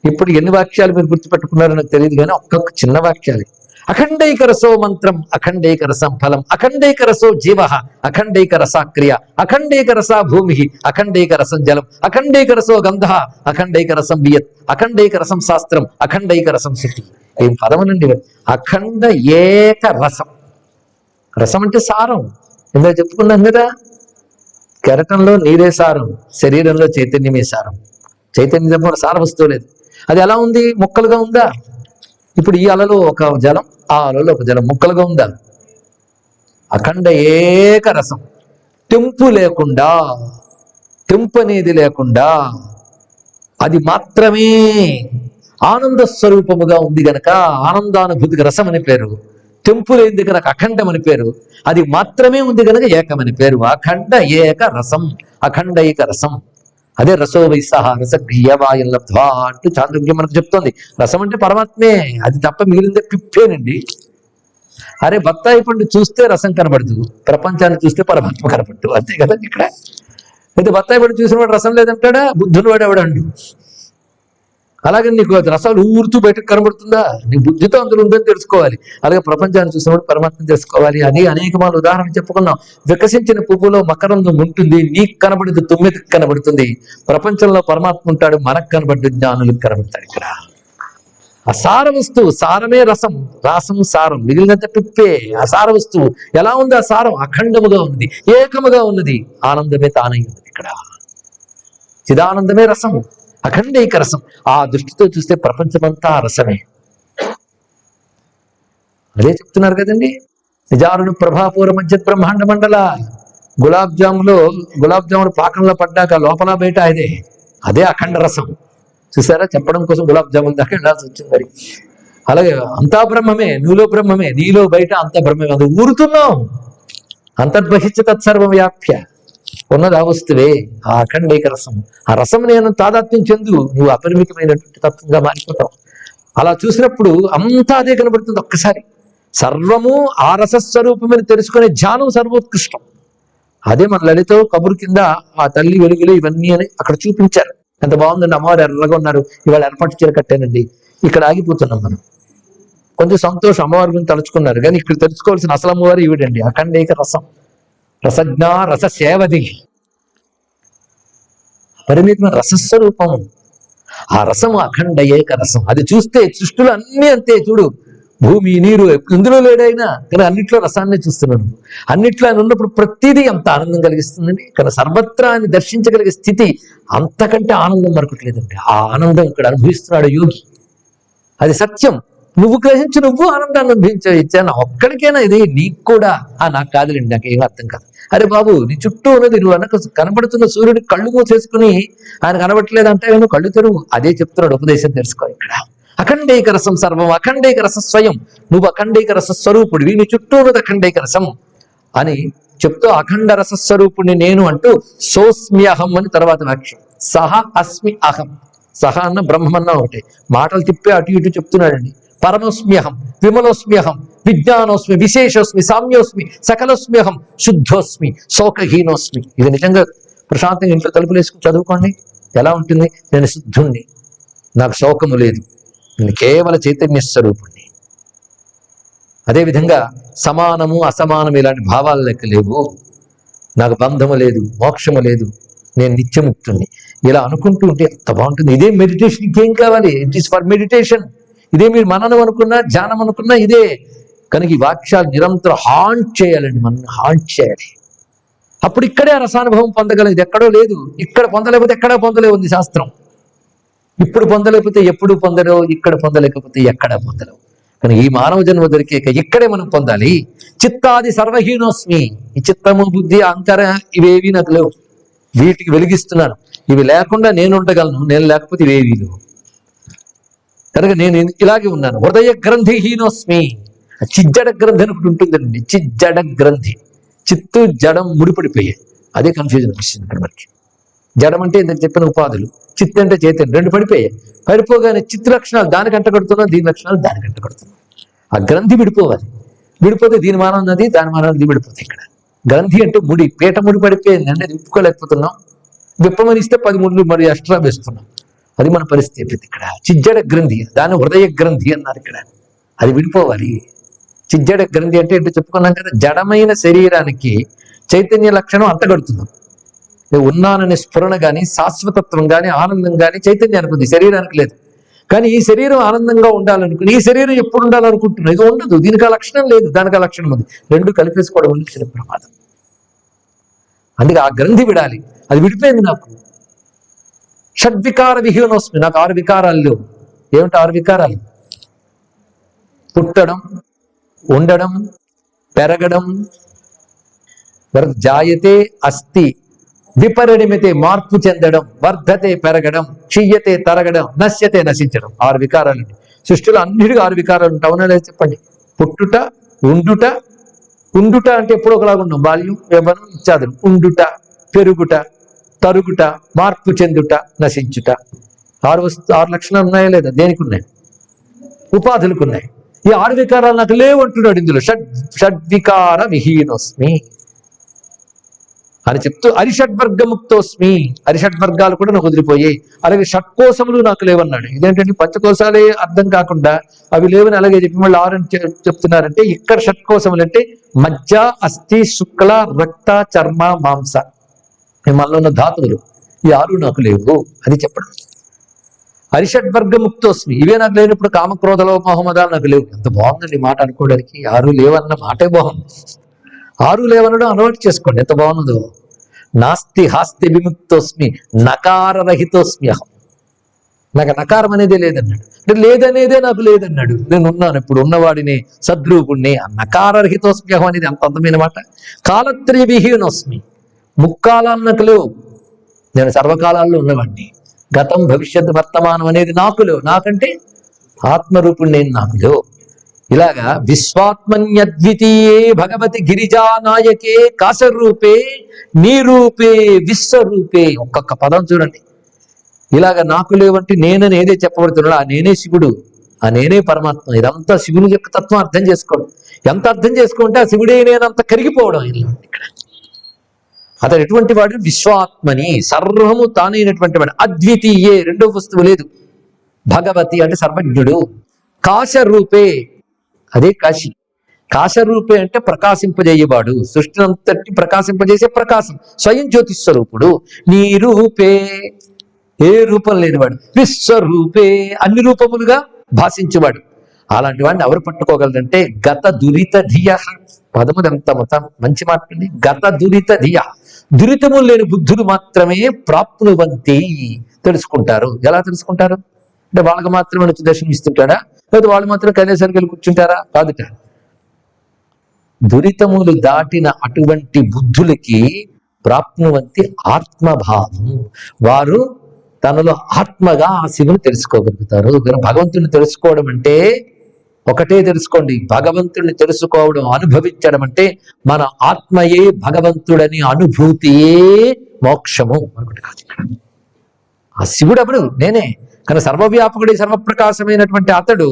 S1: ఇప్పుడు ఎన్ని వాక్యాలు మీరు గుర్తుపెట్టుకున్నారో నాకు తెలియదు, కానీ ఒక్కొక్క చిన్న వాక్యాలు. అఖండైక రసో మంత్రం, అఖండైక రసం ఫలం, అఖండైక రసో జీవ, అఖండైక రసాక్రియ, అఖండైక రసా భూమి, అఖండైక రసం జలం, అఖండైక రసో గంధ, అఖండైక రసం బియత్, అఖండైక రసం శాస్త్రం, అఖండైక రసం శక్తి. ఏం పదమనండి! అఖండ ఏక రసం. రసం అంటే సారం. ఇందులో చెప్పుకున్నాం కదా, కెరటంలో నీరే సారం, శరీరంలో చైతన్యమే సారం. చైతన్యం తప్ప సారం వస్తూ లేదు. అది ఎలా ఉంది? ముక్కలుగా ఉందా? ఇప్పుడు ఈ అలలో ఒక జలం, ఆ అలలో ఒక జలం, ముక్కలుగా ఉందా? అఖండ ఏక రసం, తెంపు లేకుండా, తెంపు అనేది లేకుండా అది మాత్రమే ఆనంద స్వరూపముగా ఉంది గనక ఆనందానుభూతికి రసం అని పేరు. తెంపు లేనిది కనుక అఖండం అని పేరు. అది మాత్రమే ఉంది కనుక ఏకమని పేరు. అఖండ ఏక రసం, అఖండైక రసం. అదే రసో వైసహ రసగ్రీయవాయం లబ్ధ్వా అంటూ చాంద్రోగ్యం మనకు చెప్తోంది. రసం అంటే పరమాత్మే, అది తప్ప మిగిలిందే పిప్పేనండి. అరే బత్తాయి పండు చూస్తే రసం కనబడదు, ప్రపంచాన్ని చూస్తే పరమాత్మ కనబడదు. అంతే కదా ఇక్కడ. అయితే బత్తాయి పండు చూసిన వాడు రసం లేదంటాడా? బుద్ధుని వాడు ఎవడండి? అలాగే నీకు రసాలు ఊరుతూ బయటకు కనబడుతుందా? నీ బుద్ధితో అందులో ఉందని తెలుసుకోవాలి. అలాగే ప్రపంచాన్ని చూసినప్పుడు పరమాత్మ తెలుసుకోవాలి. అది అనేక మన ఉదాహరణ చెప్పుకున్నాం. వికసించిన పువ్వులో మకరందం ఉంటుంది, నీకు కనబడింది తుమ్మెదకి కనబడుతుంది. ప్రపంచంలో పరమాత్మ ఉంటాడు, మనకు కనబడి జ్ఞానులకు కనబడతాడు. ఇక్కడ అసార వస్తువు, సారమే రసం, రాసము సారం, మిగిలినంత పిప్పే. అసార వస్తువు ఎలా ఉంది? ఆ సారం అఖండముగా ఉన్నది, ఏకముగా ఉన్నది, ఆనందమే తానై ఉన్నది. ఇక్కడ చిదానందమే రసము, అఖండైక రసం. ఆ దృష్టితో చూస్తే ప్రపంచమంతా రసమే. అదే చెప్తున్నారు కదండి, నిజారుడు ప్రభాపూర మధ్య బ్రహ్మాండ మండల. గులాబ్ జాములు పాకంలో పడ్డాక లోపల బయట అదే అఖండ రసం. చూసారా, చెప్పడం కోసం గులాబ్ జామున్ దాకా వెళ్ళాల్సి వచ్చింది. మరి అలాగే అంతా బ్రహ్మమే, నువ్వులో బ్రహ్మమే, నీలో బయట అంతా బ్రహ్మమే. అది ఊరుతున్నావు. అంతర్బహిష్య తత్సర్వం వ్యాప్య, ఉన్నది ఆ వస్తువే, ఆ అఖండైక రసం. ఆ రసం నేను తాదాత్మ్యం చెందు, నువ్వు అపరిమితమైనటువంటి తత్వంగా మారిపోతావు. అలా చూసినప్పుడు అంతా అదే కనబడుతుంది. ఒక్కసారి సర్వము ఆ రసస్వరూపమని తెలుసుకునే ధ్యానం సర్వోత్కృష్టం. అదే మన లలితో కబురు కింద ఆ తల్లి వెలుగులు ఇవన్నీ అని అక్కడ చూపించారు. ఎంత బాగుందండి, అమ్మవారు ఎర్రగా ఉన్నారు, ఇవాళ ఎర్రపట్టు చీర కట్టానండి. ఇక్కడ ఆగిపోతున్నాం మనం. కొంచెం సంతోషం, అమ్మవారి గురించి తలుచుకున్నారు. కానీ ఇక్కడ తెలుసుకోవాల్సిన అసలు అమ్మవారు ఈవిడండి, అఖండైక రసం, రసజ్ఞ రస సేవది, పరిమితమైన రసస్వరూపం. ఆ రసము అఖండ ఏక రసం. అది చూస్తే సృష్టిలో అన్ని అంతే. చూడు, భూమి నీరు ఇందులో లేడైనా, కానీ అన్నిట్లో రసాన్ని చూస్తున్నాను. అన్నిట్లో ఆయన ఉన్నప్పుడు ప్రతిదీ అంత ఆనందం కలిగిస్తుందండి. కానీ సర్వత్రా అని దర్శించగలిగే స్థితి అంతకంటే ఆనందం మరొకట్లేదండి. ఆ ఆనందం ఇక్కడ అనుభవిస్తున్నాడు యోగి. అది సత్యం. నువ్వు గ్రహించి నువ్వు ఆనందాన్ని అనుభవించాను. ఒక్కడికైనా ఇది నీకు కూడా. నాకు కాదులేండి, నాకేం అర్థం కాదు. అరే బాబు, నీ చుట్టూ ఉన్నది నువ్వు అన్నకు కనబడుతున్న సూర్యుడి కళ్ళు మూసేసుకుని ఆయన కనబడట్లేదు అంటే నువ్వు కళ్ళు తెరువు. అదే చెప్తున్నాడు, ఉపదేశం తెలుసుకో. ఇక్కడ అఖండైక రసం సర్వం, అఖండైక రస స్వయం. నువ్వు అఖండైక రస స్వరూపుడివి, నీ చుట్టూ ఉన్నది అఖండైక రసం అని చెప్తూ అఖండ రసస్వరూపుణ్ణి నేను అంటూ సోస్మ్యహం అని తర్వాత వాక్యం. సహ అస్మి అహం. సహ అన్న బ్రహ్మన్న ఒకటే, మాటలు తిప్పి అటు ఇటు చెప్తున్నాడండి. పరమోస్మ్యహం, విమలోస్మ్యహం, విజ్ఞానోస్మి, విశేషోస్మి, సామ్యోస్మి, సకలోస్మ్యహం, శుద్ధోస్మి, శోకహీనోస్మి. ఇది నిజంగా ప్రశాంతంగా ఇంట్లో తలుపులు వేసుకుని చదువుకోండి. ఎలా ఉంటుంది? నేను శుద్ధుణ్ణి, నాకు శోకము లేదు, నేను కేవల చైతన్య స్వరూపుణ్ణి. అదేవిధంగా సమానము అసమానం ఇలాంటి భావాలు లెక్క లేవు. నాకు బంధము లేదు, మోక్షము లేదు, నేను నిత్యముక్తుణ్ణి. ఇలా అనుకుంటూ ఉంటే ఎంత బాగుంటుంది. ఇదే మెడిటేషన్. ఇంకేం కావాలి? It is for meditation. ఇదే మీరు మననం అనుకున్నా, ధ్యానం అనుకున్నా ఇదే. కనుక ఈ వాక్యాలు నిరంతరం హాంట్ చేయాలండి, మనం హాంట్ చేయాలి. అప్పుడు ఇక్కడే ఆ రసానుభవం పొందగలం. ఇది ఎక్కడో లేదు. ఇక్కడ పొందలేకపోతే ఎక్కడా పొందలే ఉంది శాస్త్రం. ఇప్పుడు పొందలేకపోతే ఎప్పుడు పొందలేవు, ఇక్కడ పొందలేకపోతే ఎక్కడా పొందలేవు. కానీ ఈ మానవ జన్మ దొరికేక ఇక్కడే మనం పొందాలి. చిత్తాది సర్వహీనోస్మి. ఈ చిత్తము, బుద్ధి, అహంకార ఇవేవి నాకు లేవు. వీటికి వెలిగిస్తున్నాను. ఇవి లేకుండా నేను ఉండగలను, నేను లేకపోతే ఇవేవి లేవు. కనుక నేను ఇలాగే ఉన్నాను. హృదయ గ్రంథి హీనోస్మి. చిజ్జడ గ్రంథి అని ఒకటి ఉంటుందండి. చిజ్జడ గ్రంథి, చిత్తు జడం ముడిపడిపోయాయి. అదే కన్ఫ్యూజన్ వచ్చింది ఇక్కడ మనకి. జడం అంటే ఇంతకు చెప్పిన ఉపాధులు, చిత్త అంటే చైతన్యం, రెండు పడిపోయాయి. పడిపోగానే చిత్తు లక్షణాలు దానికి అంటగడుతున్నాం, దీని లక్షణాలు దానికి అంటగడుతున్నాం. ఆ గ్రంథి విడిపోవాలి. విడిపోతే దీని మానవ ఉన్నది, దాని మానవ నది విడిపోతుంది. ఇక్కడ గ్రంథి అంటే ముడి, పీట ముడి పడిపోయింది అంటే విప్పుకోలేకపోతున్నాం. విప్పమని ఇస్తే 10 ముళ్ళు మరి ఎక్స్ట్రా వేస్తున్నాం. అది మన పరిస్థితి. ఇక్కడ చిజ్జడ గ్రంథి, దాన్ని హృదయ గ్రంథి అన్నారు. ఇక్కడ అది విడిపోవాలి. చిజ్జడ గ్రంథి అంటే ఏంటో చెప్పుకున్నాం కదా. జడమైన శరీరానికి చైతన్య లక్షణం అంటగడుతున్నాం. నేను ఉన్నాననే స్ఫురణ కానీ, శాశ్వతత్వం కానీ, ఆనందం కానీ చైతన్యానికి ఉంది, శరీరానికి లేదు. కానీ ఈ శరీరం ఆనందంగా ఉండాలనుకుని ఈ శరీరం ఎప్పుడు ఉండాలనుకుంటున్నా, ఇది ఉండదు. దీనికి ఆ లక్షణం లేదు, దానికి ఆ లక్షణం ఉంది. రెండు కలిపేసుకోవడం వల్ల చిన్న ప్రమాదం. అందుకే ఆ గ్రంథి విడాలి. అది విడిపోయింది నాకు. షడ్వికార విహీనోస్మి. నాకు 6 వికారాలు లేవు. ఏమిటి 6 వికారాలు? పుట్టడం, ఉండడం, పెరగడం, జాయతే అస్థి, విపరిణమితే మార్పు చెందడం, వర్ధతే పెరగడం, క్షీయతే తరగడం, నశ్యతే నశించడం. 6 వికారాలండి. సృష్టిలో అన్నిటికీ 6 వికారాలు ఉంటాయి. అవునా లేదు చెప్పండి. పుట్టుట, ఉండుట. ఉండుట అంటే ఎప్పుడో ఒకలాగా ఉన్నాం, బాల్యం, యవ్వనం ఇత్యాదులు. ఉండుట, పెరుగుట, తరుగుట, మార్పు చెందుట, నశించుట. 6 లక్షణాలు ఉన్నాయా లేదా? దేనికి ఉన్నాయి? ఉపాధులకు ఉన్నాయి. ఈ 6 వికారాలు నాకు లేవు అంటున్నాడు ఇందులో. షడ్వికార విహీనోస్మి. అని చెప్తూ అరిషడ్వర్గముక్తోస్మి, అరిషడ్వర్గాలు కూడా నాకు వదిలిపోయాయి, అలాగే షట్కోశములు నాకు లేవన్నాడు. ఇదేంటంటే పంచకోశాలే అర్థం కాకుండా అవి లేవని అలాగే చెప్పి మళ్ళీ 6 అని చెప్తున్నారంటే, ఇక్కడ షట్కోశములు అంటే మజ్జ, అస్థి, శుక్ల, రక్త, చర్మ, మాంస, మనలో ఉన్న ధాతువులు, ఈ 6 నాకు లేవు అది చెప్పడం. అరిషడ్వర్గముక్తోస్మి, ఇవే నాకు లేనప్పుడు కామక్రోధలో మోహమదాలు నాకు లేవు. ఎంత బాగుందండి మాట అనుకోవడానికి. 6 లేవన్న మాటే బాగుంది. 6 లేవనడం అలవాటు చేసుకోండి, ఎంత బాగున్నదో. నాస్తి హాస్తి విముక్తోస్మి నకారరహితోస్మి అహం, నాకు నకారం అనేదే లేదన్నాడు. అంటే లేదనేదే నాకు లేదన్నాడు. నేను ఉన్నాను, ఇప్పుడు ఉన్నవాడిని, సద్రూపుణ్ణి. నకారరహితోస్మి అహం అనేది అంత అందమైన మాట. కాలత్రయ విహీనోస్మి, ముక్కాలాలు నాకు లేవు, నేను సర్వకాలాల్లో ఉన్నవాడిని. గతం భవిష్యత్ వర్తమానం అనేది నాకు లేవు, నాకంటే ఆత్మరూపుణ్ణి నాకు లేవు. ఇలాగా విశ్వాత్మన్యద్వితీయే భగవతి గిరిజానాయకే కాశరూపే నీరూపే విశ్వరూపే. ఒక్కొక్క పదం చూడండి. ఇలాగ నాకు లేవంటే నేనని ఏదే చెప్పబడుతున్నాడు, ఆ నేనే శివుడు, ఆ నేనే పరమాత్మ. ఇదంతా శివుని యొక్క తత్వం అర్థం చేసుకోవడం. ఎంత అర్థం చేసుకుంటే ఆ శివుడే నేనంత కరిగిపోవడం. ఇక్కడ అతడు ఎటువంటి వాడు? విశ్వాత్మని, సర్వము తానైనటువంటి వాడు. అద్వితీయే, రెండో వస్తువు లేదు. భగవతి అంటే సర్వజ్ఞుడు. కాశరూపే, అదే కాశీ. కాశరూపే అంటే ప్రకాశింపజేయవాడు, సృష్టిని అంతటి ప్రకాశింపజేసే ప్రకాశం, స్వయం జ్యోతిస్వరూపుడు. నీ రూపే, ఏ రూపం లేనివాడు. విశ్వరూపే, అన్ని రూపములుగా భాషించేవాడు. అలాంటి వాడిని ఎవరు పట్టుకోగలరంటే గత దురిత ధియ. పదములు ఎంత మొత్తం మంచి మాట అండి. గత దురిత ధియ, దురితములు లేని బుద్ధులు మాత్రమే ప్రాప్నువంతి, తెలుసుకుంటారు. ఎలా తెలుసుకుంటారు అంటే వాళ్ళకి మాత్రమే వచ్చి దర్శనం ఇస్తుంటాడా, లేదా వాళ్ళు మాత్రం కైలాసానికి వెళ్ళి కూర్చుంటారా? కాదుట. దురితములు దాటిన అటువంటి బుద్ధులకి ప్రాప్నువంతి ఆత్మభావం, వారు తనలో ఆత్మగా ఆ శివుని తెలుసుకోగలుగుతారు. భగవంతుని తెలుసుకోవడం అంటే ఒకటే తెలుసుకోండి, భగవంతుడిని తెలుసుకోవడం, అనుభవించడం అంటే మన ఆత్మయే భగవంతుడని అనుభూతియే మోక్షము అనుకుంటే కాదు. ఆ శివుడు ఎవడు? నేనే. కానీ సర్వవ్యాపకుడి, సర్వప్రకాశమైనటువంటి అతడు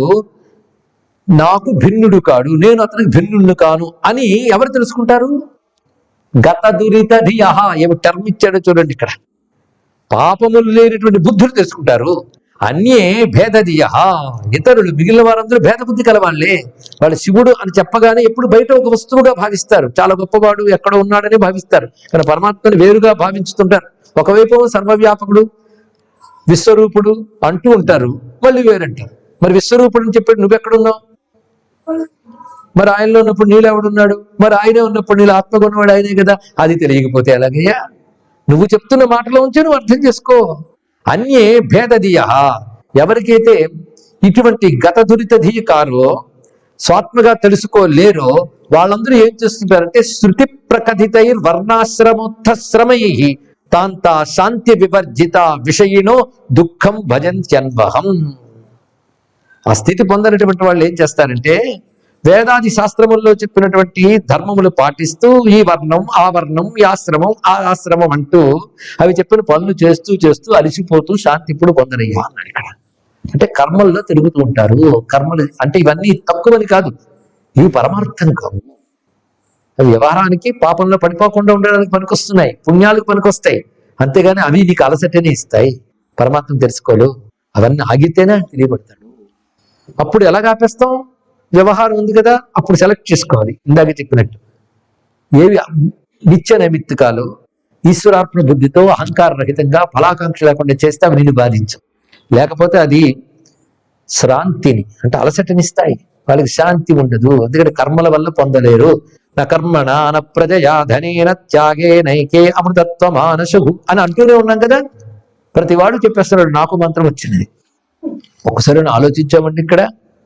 S1: నాకు భిన్నుడు కాడు, నేను అతనికి భిన్నుడు కాను అని ఎవరు తెలుసుకుంటారు? గత దురిత ధియః, ఏమి టర్మ్ ఇచ్చాడో చూడండి ఇక్కడ. పాపములు లేనటువంటి బుద్ధులు తెలుసుకుంటారు. అన్యే భేదధియః, ఇతరులు మిగిలిన వారందరూ భేద బుద్ధి కలవాళ్లే. వాళ్ళు శివుడు అని చెప్పగానే ఎప్పుడు బయట ఒక వస్తువుగా భావిస్తారు, చాలా గొప్పవాడు ఎక్కడ ఉన్నాడని భావిస్తారు. కానీ పరమాత్మని వేరుగా భావించుతుంటారు. ఒకవైపు సర్వవ్యాపకుడు, విశ్వరూపుడు అంటూ ఉంటారు, మళ్ళీ వేరంటారు. మరి విశ్వరూపుడు అని చెప్పాడు, నువ్వెక్కడున్నావు? మరి ఆయనలో ఉన్నప్పుడు నీళ్ళు ఎవడున్నాడు? మరి ఆయనే ఉన్నప్పుడు నీళ్ళు ఆత్మగుణవాడు ఆయనే కదా. అది తెలియకపోతే ఎలాగయ్యా? నువ్వు చెప్తున్న మాటలో ఉంచి నువ్వు అర్థం చేసుకో. అన్యే భేదధియః, ఎవరికైతే ఇటువంటి గత దురిత ధీయకారో, స్వాత్మగా తెలుసుకోలేరో, వాళ్ళందరూ ఏం చేస్తుంటారంటే శృతి ప్రకథితైర్ వర్ణాశ్రమోత్థశ్రమైః తాంతా శాంతి వివర్జిత విషయినో దుఃఖం భజంత్యన్వహం. ఆ స్థితి పొందినటువంటి వాళ్ళు ఏం చేస్తారంటే వేదాది శాస్త్రముల్లో చెప్పినటువంటి ధర్మములు పాటిస్తూ ఈ వర్ణం ఆ వర్ణం, ఈ ఆశ్రమం ఆ ఆశ్రమం అంటూ అవి చెప్పిన పనులు చేస్తూ చేస్తూ అలిసిపోతూ శాంతి ఇప్పుడు పొందనయ్యా అన్నాడు ఇక్కడ. అంటే కర్మల్లో తిరుగుతూ ఉంటారు. కర్మలు అంటే ఇవన్నీ తక్కువని కాదు, ఇవి పరమార్థం కావు. అవి వ్యవహారానికి పాపంలో పడిపోకుండా ఉండడానికి పనికొస్తున్నాయి, పుణ్యాలకు పనికొస్తాయి. అంతేగాని అవి నీకు అలసటనే ఇస్తాయి. పరమాత్మ తెలుసుకోలు, అవన్నీ ఆగితేనే తెలియబడతాడు. అప్పుడు ఎలా ఆపేస్తాం? వ్యవహారం ఉంది కదా, అప్పుడు సెలెక్ట్ చేసుకోవాలి. ఇందాక చెప్పినట్టు ఏవి నిత్య నైమిత్తికాలు ఈశ్వరార్పణ బుద్ధితో అహంకార రహితంగా ఫలాకాంక్ష లేకుండా చేస్తే అవి నిన్ను బాధించు. లేకపోతే అది శ్రాంతిని అంటే అలసటనిస్తాయి, వాళ్ళకి శాంతి ఉండదు. ఎందుకంటే కర్మల వల్ల పొందలేరు. నా కర్మణ నా ప్రజయా ధనేన త్యాగే నైకే అమృతత్వ మానసు అని అంటూనే ఉన్నాం కదా. ప్రతివాడు చెప్పేస్తున్నాడు నాకు మంత్రం వచ్చింది. ఒకసారి ఆలోచించామండి ఇక్కడ.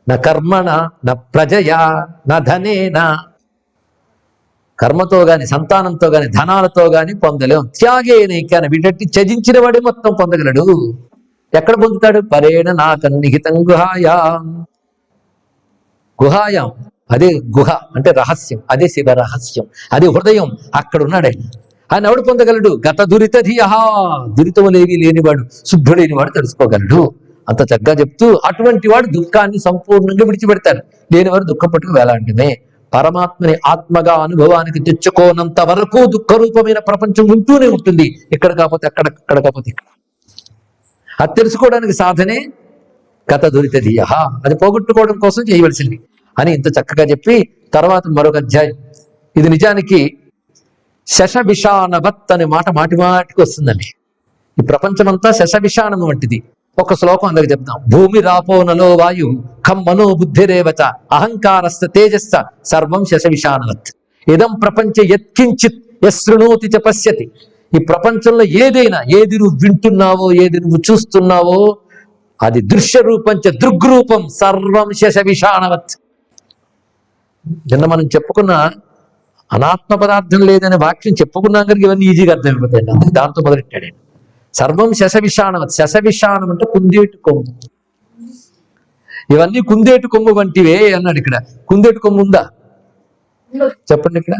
S1: నా కర్మణ నా ప్రజయా నా ధనేనా, కర్మతో గాని సంతానంతో గాని ధనాలతో గాని పొందలేం. త్యాగే నైకాన, వీటట్టి త్యజించిన వాడే మొత్తం పొందగలడు. ఎక్కడ పొందుతాడు? పరేణ నా కన్నిహితం గుహాయాం. గుహాయాం అదే గుహ అంటే రహస్యం, అదే శివ రహస్యం, అదే హృదయం. అక్కడ ఉన్నాడు ఆయన. ఆయన ఎవడు పొందగలడు? గత దురిత ధియః, దురితములేవి లేనివాడు, శుద్ధుడైనవాడు తెలుసుకోగలడు. అంత చక్కగా చెప్తూ అటువంటి వాడు దుఃఖాన్ని సంపూర్ణంగా విడిచిపెడతాడు. లేనివారు దుఃఖం పట్టుకు వేలాంటినే. పరమాత్మని ఆత్మగా అనుభవానికి తెచ్చుకోనంత వరకు దుఃఖరూపమైన ప్రపంచం ఉంటూనే ఉంటుంది. ఇక్కడ కాకపోతే అక్కడ, అక్కడ కాకపోతే ఇక్కడ. అది తెలుసుకోవడానికి సాధనే కథ దొరితదీయ, అది పోగొట్టుకోవడం కోసం చేయవలసింది అని ఇంత చక్కగా చెప్పి తర్వాత మరొక అధ్యాయం. ఇది నిజానికి శశవిషాణవత్ అనే మాట మాటి మాటికి వస్తుందండి. ఈ ప్రపంచమంతా శశవిషాణం వంటిది. ఒక శ్లోకం అందరికి చెప్తాం. భూమి రాపో నలో వాయు ఖం మనో బుద్ధిరేవచ అహంకారస్త తేజస్స సర్వం శశవిషాణవత్. ఇదం ప్రపంచ యత్కించిత్ యశృణోతి చ పశ్యతి. ఈ ప్రపంచంలో ఏదైనా, ఏది నువ్వు వింటున్నావో, ఏది నువ్వు చూస్తున్నావో అది దృశ్య రూపంచ దృగ్రూపం సర్వం శశవిషాణవత్. నిన్న మనం చెప్పుకున్న అనాత్మ పదార్థం లేదనే వాక్యం చెప్పుకున్నాం కనుక ఇవన్నీ ఈజీగా అర్థమైపోతాయండి. అందుకే దాంతో మొదలెట్టాడు. సర్వం శశవిషాణవత్. శశవిషాణం అంటే కుందేటు కొమ్ము. ఇవన్నీ కుందేటు కొమ్ము వంటివే అన్నాడు. ఇక్కడ కుందేటు కొమ్ము ఉందా చెప్పండి. ఇక్కడ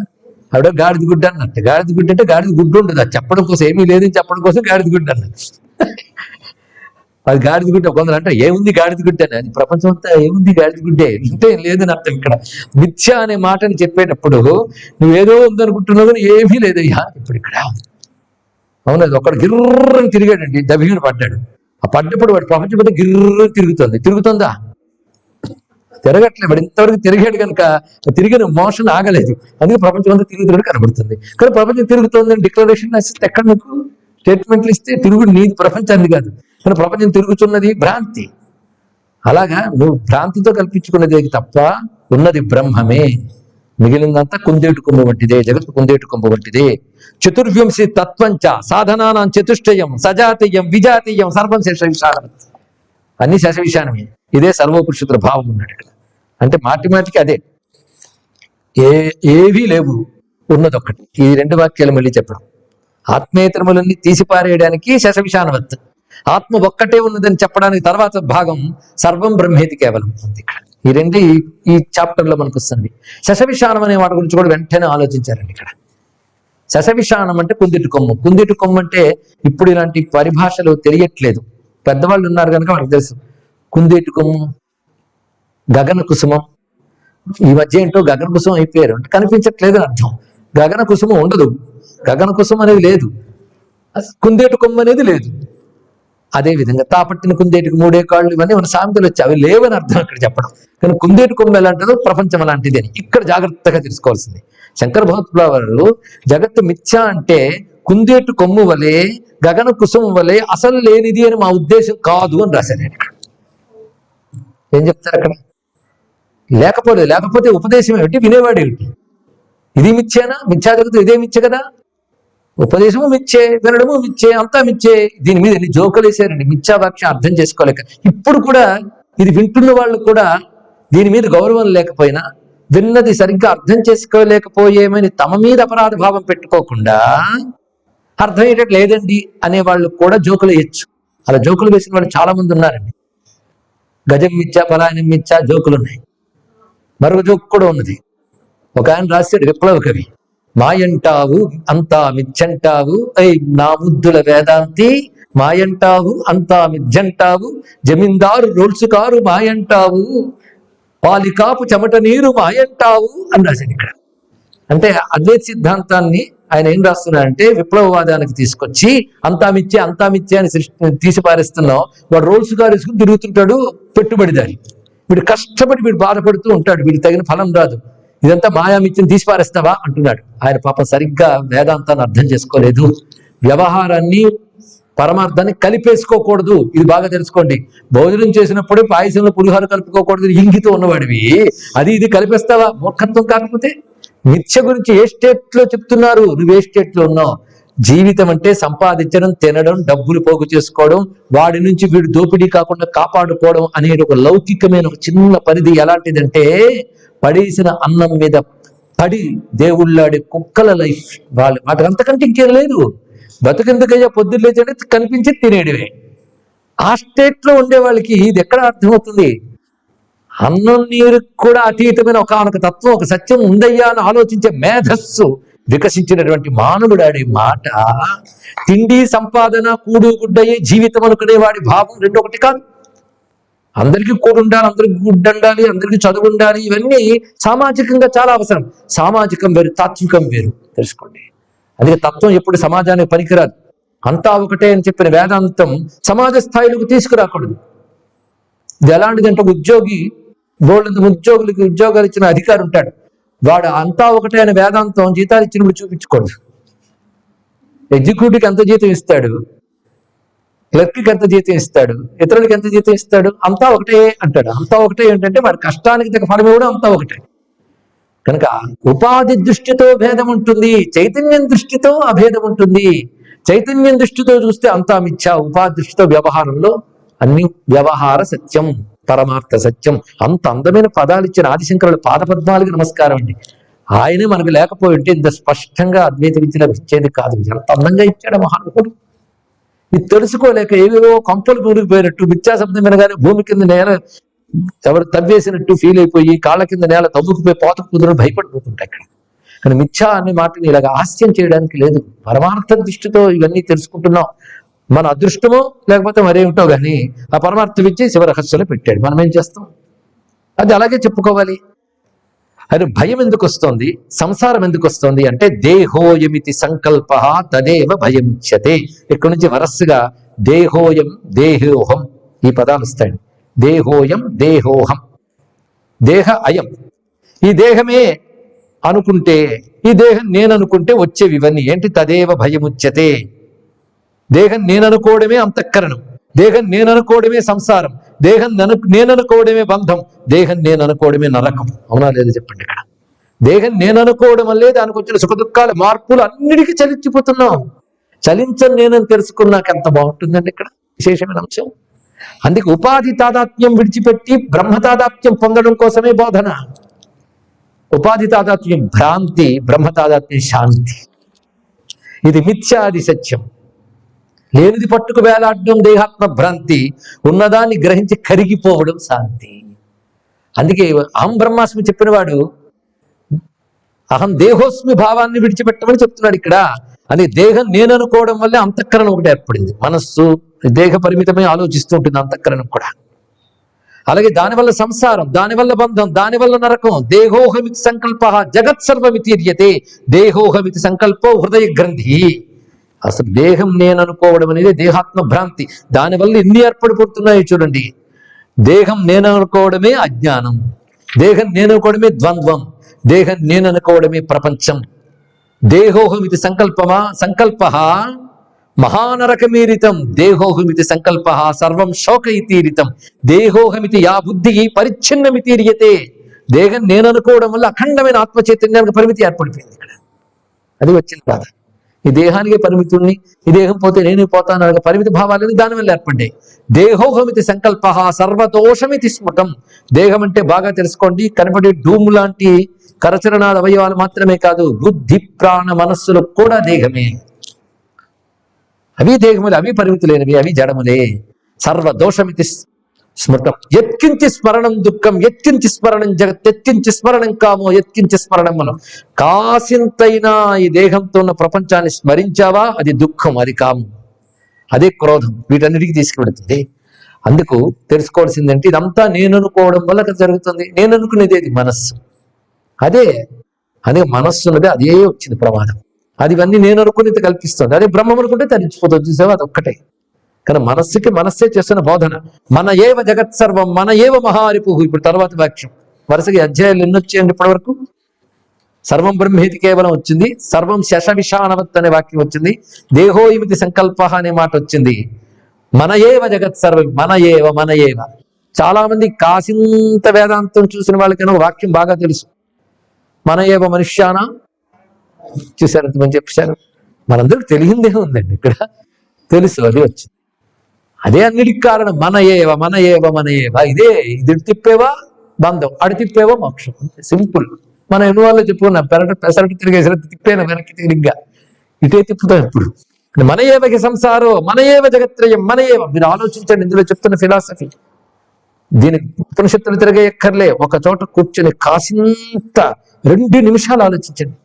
S1: ఆవిడ గాడిద గుడ్డ అన్నట్టు. గాడిద గుడ్డ అంటే గాడిద గుడ్డు ఉండదు. అది చెప్పడం కోసం, ఏమీ లేదని చెప్పడం కోసం గాడిద గుడ్డ అన్నట్టు. అది గాడిద గుడ్డ. కొందరు అంటే ఏముంది గాడిద గుడ్డ అని. అది ప్రపంచం అంతా ఏముంది గాడిద గుడ్డే, ఇంతే లేదని అర్థం. ఇక్కడ మిథ్య అనే మాటని చెప్పేటప్పుడు నువ్వేదో ఉందనుకుంటున్నావు కానీ ఏమీ లేదయ్యా ఇప్పుడు ఇక్కడ. అవునది ఒకడు గిర్రని తిరిగాడండి, దభిని పడ్డాడు. ఆ పడ్డప్పుడు వాడు ప్రపంచం మీద గిర్రని తిరుగుతుందా? తిరగట్లే. వాడు ఇంతవరకు తిరిగాడు కనుక తిరిగిన మోషన్ ఆగలేదు. అందుకే ప్రపంచం అంతా తిరుగుతున్నట్టు కనబడుతుంది. కానీ ప్రపంచం తిరుగుతుందని డిక్లరేషన్ రాస్తే ఎక్కడ మీకు స్టేట్మెంట్లు ఇస్తే తిరుగుడు నీది ప్రపంచాన్ని కాదు. కానీ ప్రపంచం తిరుగుతున్నది భ్రాంతి. అలాగా నువ్వు భ్రాంతితో కల్పించుకున్నదే తప్ప ఉన్నది బ్రహ్మమే. మిగిలినంతా కుందేటు కొమ్ము వంటిదే, జగత్తు కుందేటు కొమ్ము వంటిదే. చతుర్వింశి తత్వంచ సాధనానాం చతుష్టయం సజాతీయం విజాతీయం సర్వం శశవిషాణం. అన్ని శశవిషాణమే. ఇదే సర్వపురుషుల భావం ఉన్నాడు ఇక్కడ. అంటే మాటి మాటికి అదే, ఏవీ లేవు, ఉన్నదొక్కటి. ఈ రెండు వాక్యాలు మళ్ళీ చెప్పడం. ఆత్మేతరములన్నీ తీసిపారేయడానికి శశవిషాణవత్, ఆత్మ ఒక్కటే ఉన్నదని చెప్పడానికి తర్వాత భాగం సర్వం బ్రహ్మేతి కేవలం ఉంది ఇక్కడ. ఈ రెండు ఈ చాప్టర్ లో మనకు వస్తుంది. శశవిషాణం అనే వాటి గురించి కూడా వెంటనే ఆలోచించారండి ఇక్కడ. శశవిషాణం అంటే కుందేటు కొమ్ము. కుందేటు కొమ్ము అంటే ఇప్పుడు ఇలాంటి పరిభాషలు తెలియట్లేదు. పెద్దవాళ్ళు ఉన్నారు కనుక వాళ్ళకి తెలుసు. కుందేటు కొమ్ము, గగన కుసుమం. ఈ మధ్య ఏంటో గగన కుసుమం అయిపోయారు అంటే కనిపించట్లేదు అని అర్థం. గగన కుసుమం ఉండదు, గగన కుసుమం అనేది లేదు, కుందేటు కొమ్ము అనేది లేదు. అదే విధంగా తాపట్టిన కుందేటికి మూడే కాళ్ళు, ఇవన్నీ మన సామెతలు వచ్చి అవి లేవని అర్థం అక్కడ చెప్పడం. కానీ కుందేటు కొమ్ము ఎలాంటిదో ప్రపంచం అలాంటిది అని ఇక్కడ జాగ్రత్తగా తెలుసుకోవాల్సింది. శంకర భగవత్పాదుల వారు జగత్తు మిథ్య అంటే కుందేటు కొమ్ము వలె గగన కుసుమం వలె అసలు లేనిది అని మా ఉద్దేశం కాదు అని రాశారు. ఏం చెప్తారు అక్కడ? లేకపోతే ఉపదేశం ఏమిటి, వినేవాడు ఏమిటి? ఇది మిథ్యేనా? మిథ్యా జగత్తు ఇదే మిథ్య కదా. ఉపదేశము మిచ్చే, వినడము మిచ్చే, అంతా మిచ్చే. దీని మీద ఎన్ని జోకులు వేసారండి మిథ్యావాక్యం అర్థం చేసుకోలేక. ఇప్పుడు కూడా ఇది వింటున్న వాళ్ళు కూడా దీని మీద గౌరవం లేకపోయినా, విన్నది సరిగ్గా అర్థం చేసుకోలేకపోయేమని తమ మీద అపరాధ భావం పెట్టుకోకుండా అర్థమయ్యేటట్టు లేదండి అనే వాళ్ళు కూడా జోకులు వేయచ్చు. అలా జోకులు వేసిన వాళ్ళు చాలా మంది ఉన్నారండి. గజం మిచ్చా, పలాయనం మిచ్చా జోకులు ఉన్నాయి. మరొక జోకు కూడా ఉన్నది. ఒక ఆయన రాశాడు, విప్లవ కవి. మాయంటావు అంతా మిథ్యంటావు, నా ముద్దుల వేదాంతి, మాయంటావు అంతా మిథ్యంటావు, జమీందారు రోల్సుకారు మాయంటావు, పాలికాపు చెమట నీరు మాయంటావు అని రాశాడు ఇక్కడ. అంటే అద్వైత సిద్ధాంతాన్ని ఆయన ఏం రాస్తున్నాడంటే విప్లవవాదానికి తీసుకొచ్చి అంతా మిథ్య అని తీసి పారేస్తున్నావు. వాడు రోల్స్ కారు వేసుకుని తిరుగుతుంటాడు, పెట్టుబడిదారి. వీడు కష్టపడి వీడు బాధపడుతూ ఉంటాడు, వీడికి తగిన ఫలం రాదు. ఇదంతా మాయామిత్యం తీసి పారేస్తావా అంటున్నాడు. ఆయన పాపం సరిగ్గా వేదాంతాన్ని అర్థం చేసుకోలేదు. వ్యవహారాన్ని పరమార్థాన్ని కలిపేసుకోకూడదు, ఇది బాగా తెలుసుకోండి. భోజనం చేసినప్పుడే పాయసంలో పులిహోర కలుపుకోకూడదు, ఇంగితో ఉన్నవాడివి. అది ఇది కలిపేస్తావా? మూర్ఖత్వం కాకపోతే. మిథ్య గురించి ఏ స్టేట్ లో చెప్తున్నారు, నువ్వు ఏ స్టేట్ లో ఉన్నావు? జీవితం అంటే సంపాదించడం, తినడం, డబ్బులు పోగు చేసుకోవడం, వాడి నుంచి వీడు దోపిడీ కాకుండా కాపాడుకోవడం అనేది ఒక లౌకికమైన ఒక చిన్న పరిధి. ఎలాంటిదంటే పడేసిన అన్నం మీద పడి దేవుళ్ళాడే కుక్కల లైఫ్. వాటికి అంతకంటే ఇంకేం లేదు. బతుకెందుకయ్యా, పొద్దున్న లేచంటే కనిపించి తినేటివే. ఆ స్టేట్ లో ఉండే వాళ్ళకి ఇది ఎక్కడ అర్థమవుతుంది? అన్నం నీరు కూడా అతీతమైన ఒక తత్వం, ఒక సత్యం ఉందయ్యా అని ఆలోచించే మేధస్సు వికసించినటువంటి మానవుడు ఆడే మాట. తిండి సంపాదన కూడు గుడ్డయ్యే జీవితం అనుకునే వాడి భావం రెండొకటి కాదు. అందరికీ కూడు ఉండాలి, అందరికీ గుడ్డు ఉండాలి, అందరికీ చదువు ఉండాలి, ఇవన్నీ సామాజికంగా చాలా అవసరం. సామాజికం వేరు, తాత్వికం వేరు, తెలుసుకోండి. అందుకే తత్వం ఎప్పుడు సమాజానికి పనికిరాదు. అంతా ఒకటే అని చెప్పిన వేదాంతం సమాజ స్థాయిలోకి తీసుకురాకూడదు. ఇది ఎలాంటిదంటే ఉద్యోగి ఉద్యోగులకి ఉద్యోగాలు ఇచ్చిన అధికారి ఉంటాడు, వాడు అంతా ఒకటే అని వేదాంతం జీతాలు ఇచ్చినప్పుడు చూపించుకోండి. ఎగ్జిక్యూటివ్కి ఎంత జీతం ఇస్తాడు, క్లర్క్కి ఎంత జీతం ఇస్తాడు, ఇతరులకి ఎంత జీతం ఇస్తాడు, అంతా ఒకటే అంటాడు. అంతా ఒకటే ఏంటంటే వాడి కష్టానికి తగ్గ ఫలం కూడా అంతా ఒకటే. కనుక ఉపాధి దృష్టితో భేదం ఉంటుంది, చైతన్యం దృష్టితో అభేదం ఉంటుంది. చైతన్యం దృష్టితో చూస్తే అంతా మిథ్య, ఉపాధి దృష్టితో వ్యవహారంలో అన్ని వ్యవహార సత్యం, పరమార్థ సత్యం. అంత అందమైన పదాలు ఇచ్చిన ఆదిశంకరుల పాదపద్మాలకి నమస్కారం అండి. ఆయనే మనకు లేకపోయి ఉంటే ఇంత స్పష్టంగా అద్వైత విద్య లభించేది కాదు. ఎంత అందంగా ఇచ్చాడు మహానుభుడు. ఇది తెలుసుకోలేక ఏవేవో కంపలు కూలిపోయినట్టు, మిథ్యా శబ్దం వినగానే భూమి కింద నేల ఎవరు తవ్వేసినట్టు ఫీల్ అయిపోయి కాళ్ళ కింద నేల తవ్వుకుపోయి పోతకు కుదురు భయపడిపోతుంటాయి అక్కడ. కానీ మిథ్యా అనే మాటని ఇలాగ హాస్యం చేయడానికి లేదు. పరమార్థ దృష్టితో ఇవన్నీ తెలుసుకుంటున్నాం. మన అదృష్టమో లేకపోతే మరేమిటో కానీ ఆ పరమార్థ విద్య శివరహస్యంలో పెట్టాడు. మనం ఏం చేస్తాం? అది అలాగే చెప్పుకోవాలి. అది భయం ఎందుకు వస్తుంది, సంసారం ఎందుకు వస్తుంది అంటే దేహోయమితి సంకల్ప తదేవ భయముచ్యతే. ఇక్కడ నుంచి వరస్సుగా దేహోయం దేహోహం ఈ పదాలు వస్తాయి. దేహోయం దేహోహం, దేహ అయం, ఈ దేహమే అనుకుంటే, ఈ దేహం నేను అనుకుంటే వచ్చేవి ఇవన్నీ ఏంటి? తదేవ భయముచ్యతే. దేహం నేననుకోవడమే అంతఃకరణం, దేహం నేననుకోవడమే సంసారం, దేహం నేననుకోవడమే బంధం, దేహం నేననుకోవడమే నరకం. అవునా లేదా చెప్పండి. ఇక్కడ దేహం నేననుకోవడం వల్లే దానికి వచ్చిన సుఖ దుఃఖాలు మార్పులు అన్నిటికీ చలించిపోతున్నాం. చలించని నేనని తెలుసుకున్నాక ఎంత బాగుంటుందండి ఇక్కడ విశేషమైన అంశం. అందుకే ఉపాధి తాదాత్మ్యం విడిచిపెట్టి బ్రహ్మ తాదాత్మ్యం పొందడం కోసమే బోధన. ఉపాధి తాదాత్మ్యం భ్రాంతి, బ్రహ్మ తాదాత్మ్యం శాంతి. ఇది మిథ్యాది సత్యం. లేనిది పట్టుకు వేలాడడం దేహాత్మ భ్రాంతి, ఉన్నదాన్ని గ్రహించి కరిగిపోవడం శాంతి. అందుకే అహం బ్రహ్మాస్మి చెప్పిన వాడు అహం దేహోస్మి భావాన్ని విడిచిపెట్టమని చెప్తున్నాడు ఇక్కడ. అని దేహం నేను అనుకోవడం వల్లే అంతఃకరణం ఒకటి ఏర్పడింది. మనస్సు దేహ పరిమితమై ఆలోచిస్తూ ఉంటుంది అంతఃకరణం కూడా. అలాగే దానివల్ల సంసారం, దానివల్ల బంధం, దానివల్ల నరకం. దేహోహమితి సంకల్ప జగత్ సర్వమితీర్యతే. దేహోహమితి సంకల్పో హృదయ గ్రంథి. అసలు దేహం నేను అనుకోవడం అనేది దేహాత్మ భ్రాంతి. దానివల్ల ఎన్ని ఏర్పడిపోతున్నాయి చూడండి. దేహం నేను అనుకోవడమే అజ్ఞానం, దేహం నేను అనుకోవడమే ద్వంద్వం, దేహం నేను అనుకోవడమే ప్రపంచం. దేహోహమితి సంకల్ప మహానరకమీరితం, దేహోహమితి సంకల్ప సర్వం శోకైతీరితం, దేహోహమితి యా బుద్ధి పరిచ్ఛిన్నమితీర్యతే. దేహం నేను అనుకోవడం వల్ల అఖండమైన ఆత్మచైతన్యానికి పరిమితి ఏర్పడిపోయింది ఇక్కడ. అది వచ్చింది బాధ. ఈ దేహానికి పరిమితుణ్ణి, ఈ దేహం పోతే నేను పోతాను అనే పరిమితి భావాలని దానివల్ల ఏర్పడ్డాయి. దేహోహమితి సంకల్ప సర్వదోషమితి స్మృతం. దేహం అంటే బాగా తెలుసుకోండి, కనపడే డూము లాంటి కరచరణాల అవయవాలు మాత్రమే కాదు, బుద్ధి ప్రాణ మనస్సులు కూడా దేహమే. అవి దేహములే, అవి పరిమితులేనివి, అవి జడములే. సర్వదోషమితి స్మృతం. యత్కించి స్మరణం దుఃఖం, యత్కించి స్మరణం జగత్, యత్కించి స్మరణం కామో, యత్కించి స్మరణం మనం. కాసింతైనా ఈ దేహంతో ఉన్న ప్రపంచాన్ని స్మరించావా అది దుఃఖం, అది కామం, అదే క్రోధం, వీటన్నిటికీ తీసుకువెడుతుంది. అందుకు తెలుసుకోవాల్సిందంటే ఇదంతా నేను అనుకోవడం వల్ల జరుగుతుంది. నేను అనుకునేది అది మనస్సు. అదే మనస్సు ఉన్నది, అదే వచ్చింది ప్రమాదం. అది ఇవన్నీ నేను అనుకునేది కల్పిస్తుంది. అదే బ్రహ్మం అనుకుంటే తరించిపోతుంది. చూసావా, అది ఒక్కటే. కానీ మనస్సుకి మనస్సే చేస్తున్న బోధన. మన ఏవ జగత్ సర్వం, మన ఏవ మహారిపు. ఇప్పుడు తర్వాత వాక్యం వరుసగా అధ్యాయాలు ఎన్ని వచ్చాయండి ఇప్పటి వరకు? సర్వం బ్రహ్మేతి కేవలం వచ్చింది, సర్వం శశ విషాణవత్ అనే వాక్యం వచ్చింది, దేహోయిమితి సంకల్ప అనే మాట వచ్చింది. మన ఏవ జగత్ సర్వం, మన ఏవ. చాలా మంది కాసింత వేదాంతం చూసిన వాళ్ళకైనా వాక్యం బాగా తెలుసు. మన ఏవ మనుష్యానా. చూశారు ఎంతమంది చెప్పారు? మనందరికి తెలియందే ఉందండి ఇక్కడ, తెలుసు, అది వచ్చింది. అదే అన్నిటికి కారణం. మన ఏవ. ఇదే, ఇది తిప్పేవా బంధం, అడి తిప్పేవా మోక్షం. సింపుల్. మనం ఎన్ని వాళ్ళు చెప్పుకున్నాం, పెసరటి తిరిగేసిన తిప్పేనా వెనక్కి తిరిగ్గా, ఇటే తిప్పుతాం ఇప్పుడు. మన ఏవకి సంసారో, మన ఏవ జగత్రయం, మన ఏవ. మీరు ఆలోచించండి ఇందులో చెప్తున్న ఫిలాసఫీ. దీనికి ఉపనిషత్తులు తిరగే ఎక్కర్లే, ఒక చోట కూర్చొని కాసింత 2 నిమిషాలు ఆలోచించండి.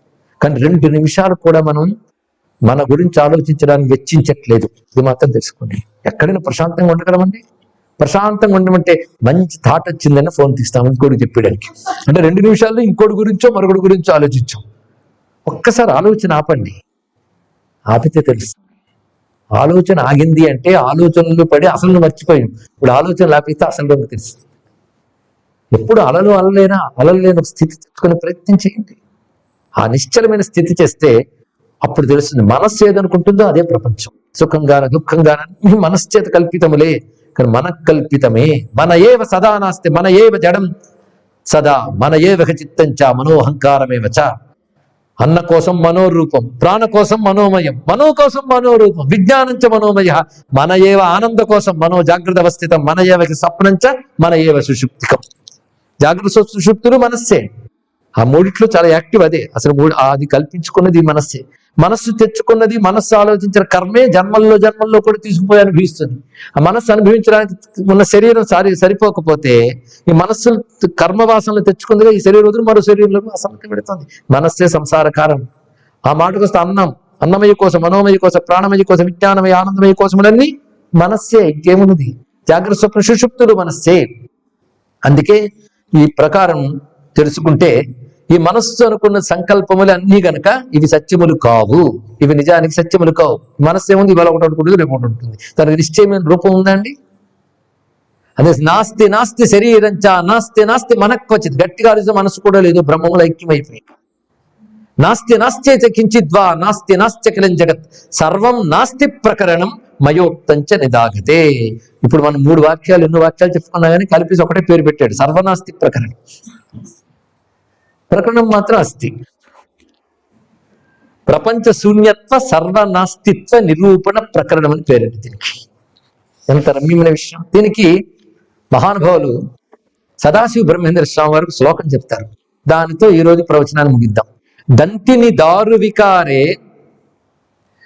S1: కానీ 2 నిమిషాలు కూడా మనం మన గురించి ఆలోచించడానికి వెచ్చించట్లేదు. ఇది మాత్రం తెలుసుకోండి. ఎక్కడైనా ప్రశాంతంగా ఉండగలమండి? ప్రశాంతంగా ఉండమంటే మంచి థాట్ వచ్చిందని ఫోన్ తీస్తాం ఇంకోటి చెప్పడానికి. అంటే 2 నిమిషాల్లో ఇంకోటి గురించో మరొకటి గురించో ఆలోచించాం. ఒక్కసారి ఆలోచన ఆపండి, ఆపితే తెలుస్తుంది. ఆలోచన ఆగింది అంటే ఆలోచనలు పడి అసలు మర్చిపోయాం. ఇప్పుడు ఆలోచనలు ఆపితే అసలు తెలుస్తుంది. ఎప్పుడు అలలేని స్థితి తెచ్చుకునే ప్రయత్నం చేయండి. ఆ నిశ్చలమైన స్థితి చేస్తే అప్పుడు తెలుస్తుంది. మనస్సు ఏదనుకుంటుందో అదే ప్రపంచం. సుఖంగాన దుఃఖంగాన మనశ్చేత కల్పితములే, కానీ మనకల్పితమే. మన ఏవ సదా నాస్తి, మన ఏవ జడం సదా, మన ఏవ చిత్తంచ మనోహంకారమేవచ. అన్న కోసం మనోరూపం, ప్రాణ కోసం మనోమయం, మనో కోసం మనోరూపం, విజ్ఞానంచ మనోమయ. మన ఏవ ఆనంద కోసం మనో జాగ్రత్త అవస్థితం, మన ఏవకి స్వప్నంచ మన ఏవ సుషుప్తికం. జాగ్రత్త సుషుప్తులు మనస్సే. ఆ మూడిట్లో చాలా యాక్టివ్ అదే. అసలు అది కల్పించుకున్నది మనస్సే. మనస్సు తెచ్చుకున్నది, మనస్సు ఆలోచించిన కర్మే జన్మల్లో కూడా తీసుకుపోయి అనుభవిస్తుంది. ఆ మనస్సు అనుభవించడానికి ఉన్న శరీరం సరిపోకపోతే ఈ మనస్సు కర్మవాసనలు తెచ్చుకుందిగా ఈ శరీరం వదిలి మరో శరీరంలో అసలు పెడుతుంది. మనస్సే సంసార కారణం. ఆ మాటకు వస్తే అన్నమయ కోసం, మనోమయ కోసం, ప్రాణమయ కోసం, విజ్ఞానమయ ఆనందమయ కోసములన్నీ మనస్సే, ఇంకేమున్నది? జాగ్రత్త స్వప్న సుషుప్తులు మనస్సే. అందుకే ఈ ప్రకారం తెలుసుకుంటే ఈ మనస్సు అనుకున్న సంకల్పములు అన్నీ గనక ఇవి సత్యములు కావు, ఇవి నిజానికి సత్యములు కావు. మనస్సు ఏముంది? ఇవాళ ఒకటి ఉంటుంది, రేపు ఒకటి ఉంటుంది. దానికి నిశ్చయమైన రూపం ఉందండి. అదే నాస్తి నాస్తి శరీరంచ నాస్తి నాస్తి మనక్వచిత్. గట్టిగా అరిసే మనస్సు కూడా లేదు, బ్రహ్మములు ఐక్యమైపోయి. నాస్తి నాస్త్యైతే కించిద్వా నాస్తి నాస్త్యఖిలం జగత్ సర్వం నాస్తి ప్రకరణం మయోక్తంచ నిదాగతే. ఇప్పుడు మనం 3 వాక్యాలు, ఎన్నో వాక్యాలు చెప్పుకున్నా కానీ కలిపేసి ఒకటే పేరు పెట్టాడు, సర్వనాస్తి ప్రకరణం. ప్రకరణం మాత్రం అస్తి. ప్రపంచ శూన్యత్వ సర్వనాస్తిత్వ నిరూపణ ప్రకరణం అని పేరండి దీనికి. ఎంత రమ్యమైన విషయం. దీనికి మహానుభావులు సదాశివ బ్రహ్మేంద్ర స్వామి వారికి శ్లోకం చెప్తారు. దానితో ఈరోజు ప్రవచనాన్ని ముగిద్దాం. దంతిని దారు వికారే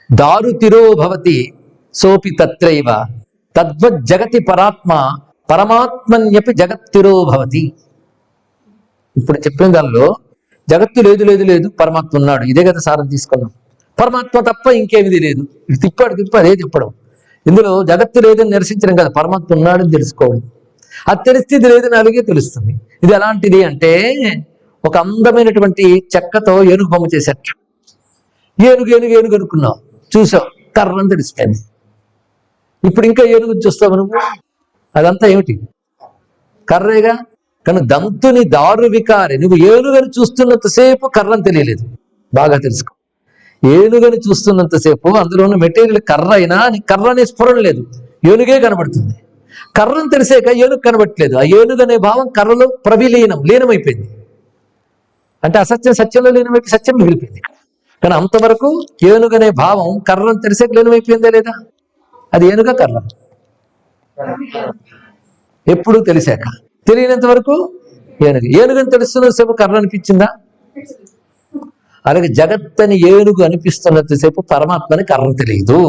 S1: దారు తిరోభవతి సోపి తత్రైవ తద్వజ్జగతి పరాత్మ పరమాత్మన్యపి జగత్తిరోభవతి. ఇప్పుడు చెప్పిన దానిలో జగత్తు లేదు పరమాత్మ ఉన్నాడు, ఇదే కదా సారం తీసుకున్నాం. పరమాత్మ తప్ప ఇంకేమిది లేదు, తిప్పాడు అదే చెప్పడం. ఇందులో జగత్తు లేదని నిరసించడం కదా, పరమాత్మ ఉన్నాడని తెలుసుకోవడం. అది తెలిస్తే ఇది లేదని అలాగే తెలుస్తుంది. ఇది ఎలాంటిది అంటే ఒక అందమైనటువంటి చెక్కతో ఏనుగు బొమ్మ చేసేట. ఏనుగు అనుకున్నావు, చూసావు, కర్రని తెలిసిపోయింది. ఇప్పుడు ఇంకా ఏనుగు చూస్తావు నువ్వు, అదంతా ఏమిటి? కర్రేగా. కానీ దంతుని దారు వికారి, నువ్వు ఏనుగని చూస్తున్నంతసేపు కర్రని తెలియలేదు. బాగా తెలుసుకో. ఏనుగని చూస్తున్నంతసేపు అందులో ఉన్న మెటీరియల్ కర్ర అయినా నీకు కర్ర అనే స్ఫురణ లేదు, ఏనుగే కనబడుతుంది. కర్రను తెలిసాక ఏనుగు కనబడట్లేదు. ఆ ఏనుగు అనే భావం కర్రలో లీనమైపోయింది. అంటే అసత్యం సత్యంలో లీనమైపోయి సత్యం మిగిలిపోయింది. కానీ అంతవరకు ఏనుగు అనే భావం కర్రను తెలిసాక లీనమైపోయిందా లేదా? అది ఏనుగ కర్ర ఎప్పుడు తెలిసాక. తెలియనంత వరకు ఏనుగని తెలుస్తున్నంతసేపు కర్ర అనిపించిందా? అలాగే జగత్తని ఏనుగు అనిపిస్తున్నంతసేపు పరమాత్మని కర్ర తెలియదు.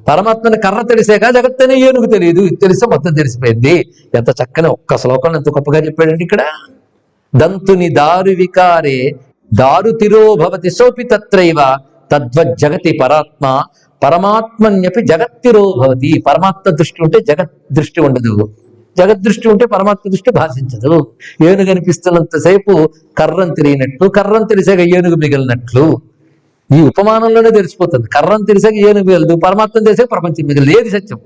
S1: పరమాత్మని కర్ర తెలిసాక జగత్తని ఏనుగు తెలియదు. తెలిస్తే మొత్తం తెలిసిపోయింది. ఎంత చక్కని ఒక్క శ్లోకంలో ఎంత గొప్పగా చెప్పాడండి ఇక్కడ. దంతుని దారు వికారే దారు తిరోభవతి సోపి తత్రైవ తద్వజ్జగతి పరాత్మ పరమాత్మన్యపి జగత్తిరోభవతి. పరమాత్మ దృష్టి ఉంటే జగత్ దృష్టి ఉండదు, జగద్దృష్టి ఉంటే పరమాత్మ దృష్టి భాషించదు. ఏనుగు అనిపిస్తున్నంతసేపు కర్రను తెలియనట్లు, కర్రను తెలిసాక ఏనుగు మిగిలినట్లు. ఈ ఉపమానంలోనే తెలిసిపోతుంది. కర్రను తెలిసాక ఏనుగు మిగలదు, పరమాత్మ తెలిసాక ప్రపంచం మిగలదు. ఏది సత్యం?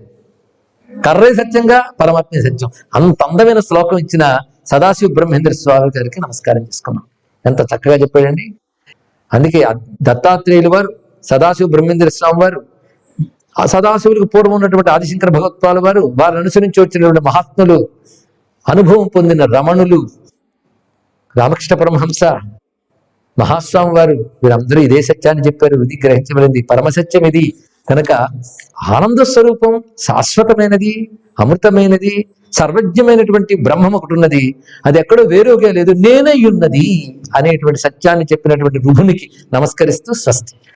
S1: కర్రే సత్యంగా, పరమాత్మే సత్యం. అంత అందమైన శ్లోకం ఇచ్చిన సదాశివ బ్రహ్మేంద్ర స్వామి గారికి నమస్కారం చేసుకున్నాం. ఎంత చక్కగా చెప్పాడండి. అందుకే దత్తాత్రేయులు వారు, సదాశివ బ్రహ్మేంద్ర స్వామి వారు, ఆ సదాశివులకు పూర్వం ఉన్నటువంటి ఆదిశంకర భగవత్పాలు వారు, వారిని అనుసరించి వచ్చినటువంటి మహాత్ములు, అనుభవం పొందిన రమణులు, రామకృష్ణ పరమహంస, మహాస్వామి వారు, వీరందరూ ఇదే సత్యాన్ని చెప్పారు. ఇది గ్రహించబడింది, పరమసత్యం ఇది. కనుక ఆనంద స్వరూపం శాశ్వతమైనది, అమృతమైనది, సర్వజ్ఞమైనటువంటి బ్రహ్మం ఒకటి ఉన్నది. అది ఎక్కడో వేరుగా లేదు, నేనై ఉన్నది అనేటువంటి సత్యాన్ని చెప్పినటువంటి రుభునికి నమస్కరిస్తూ స్వస్తి.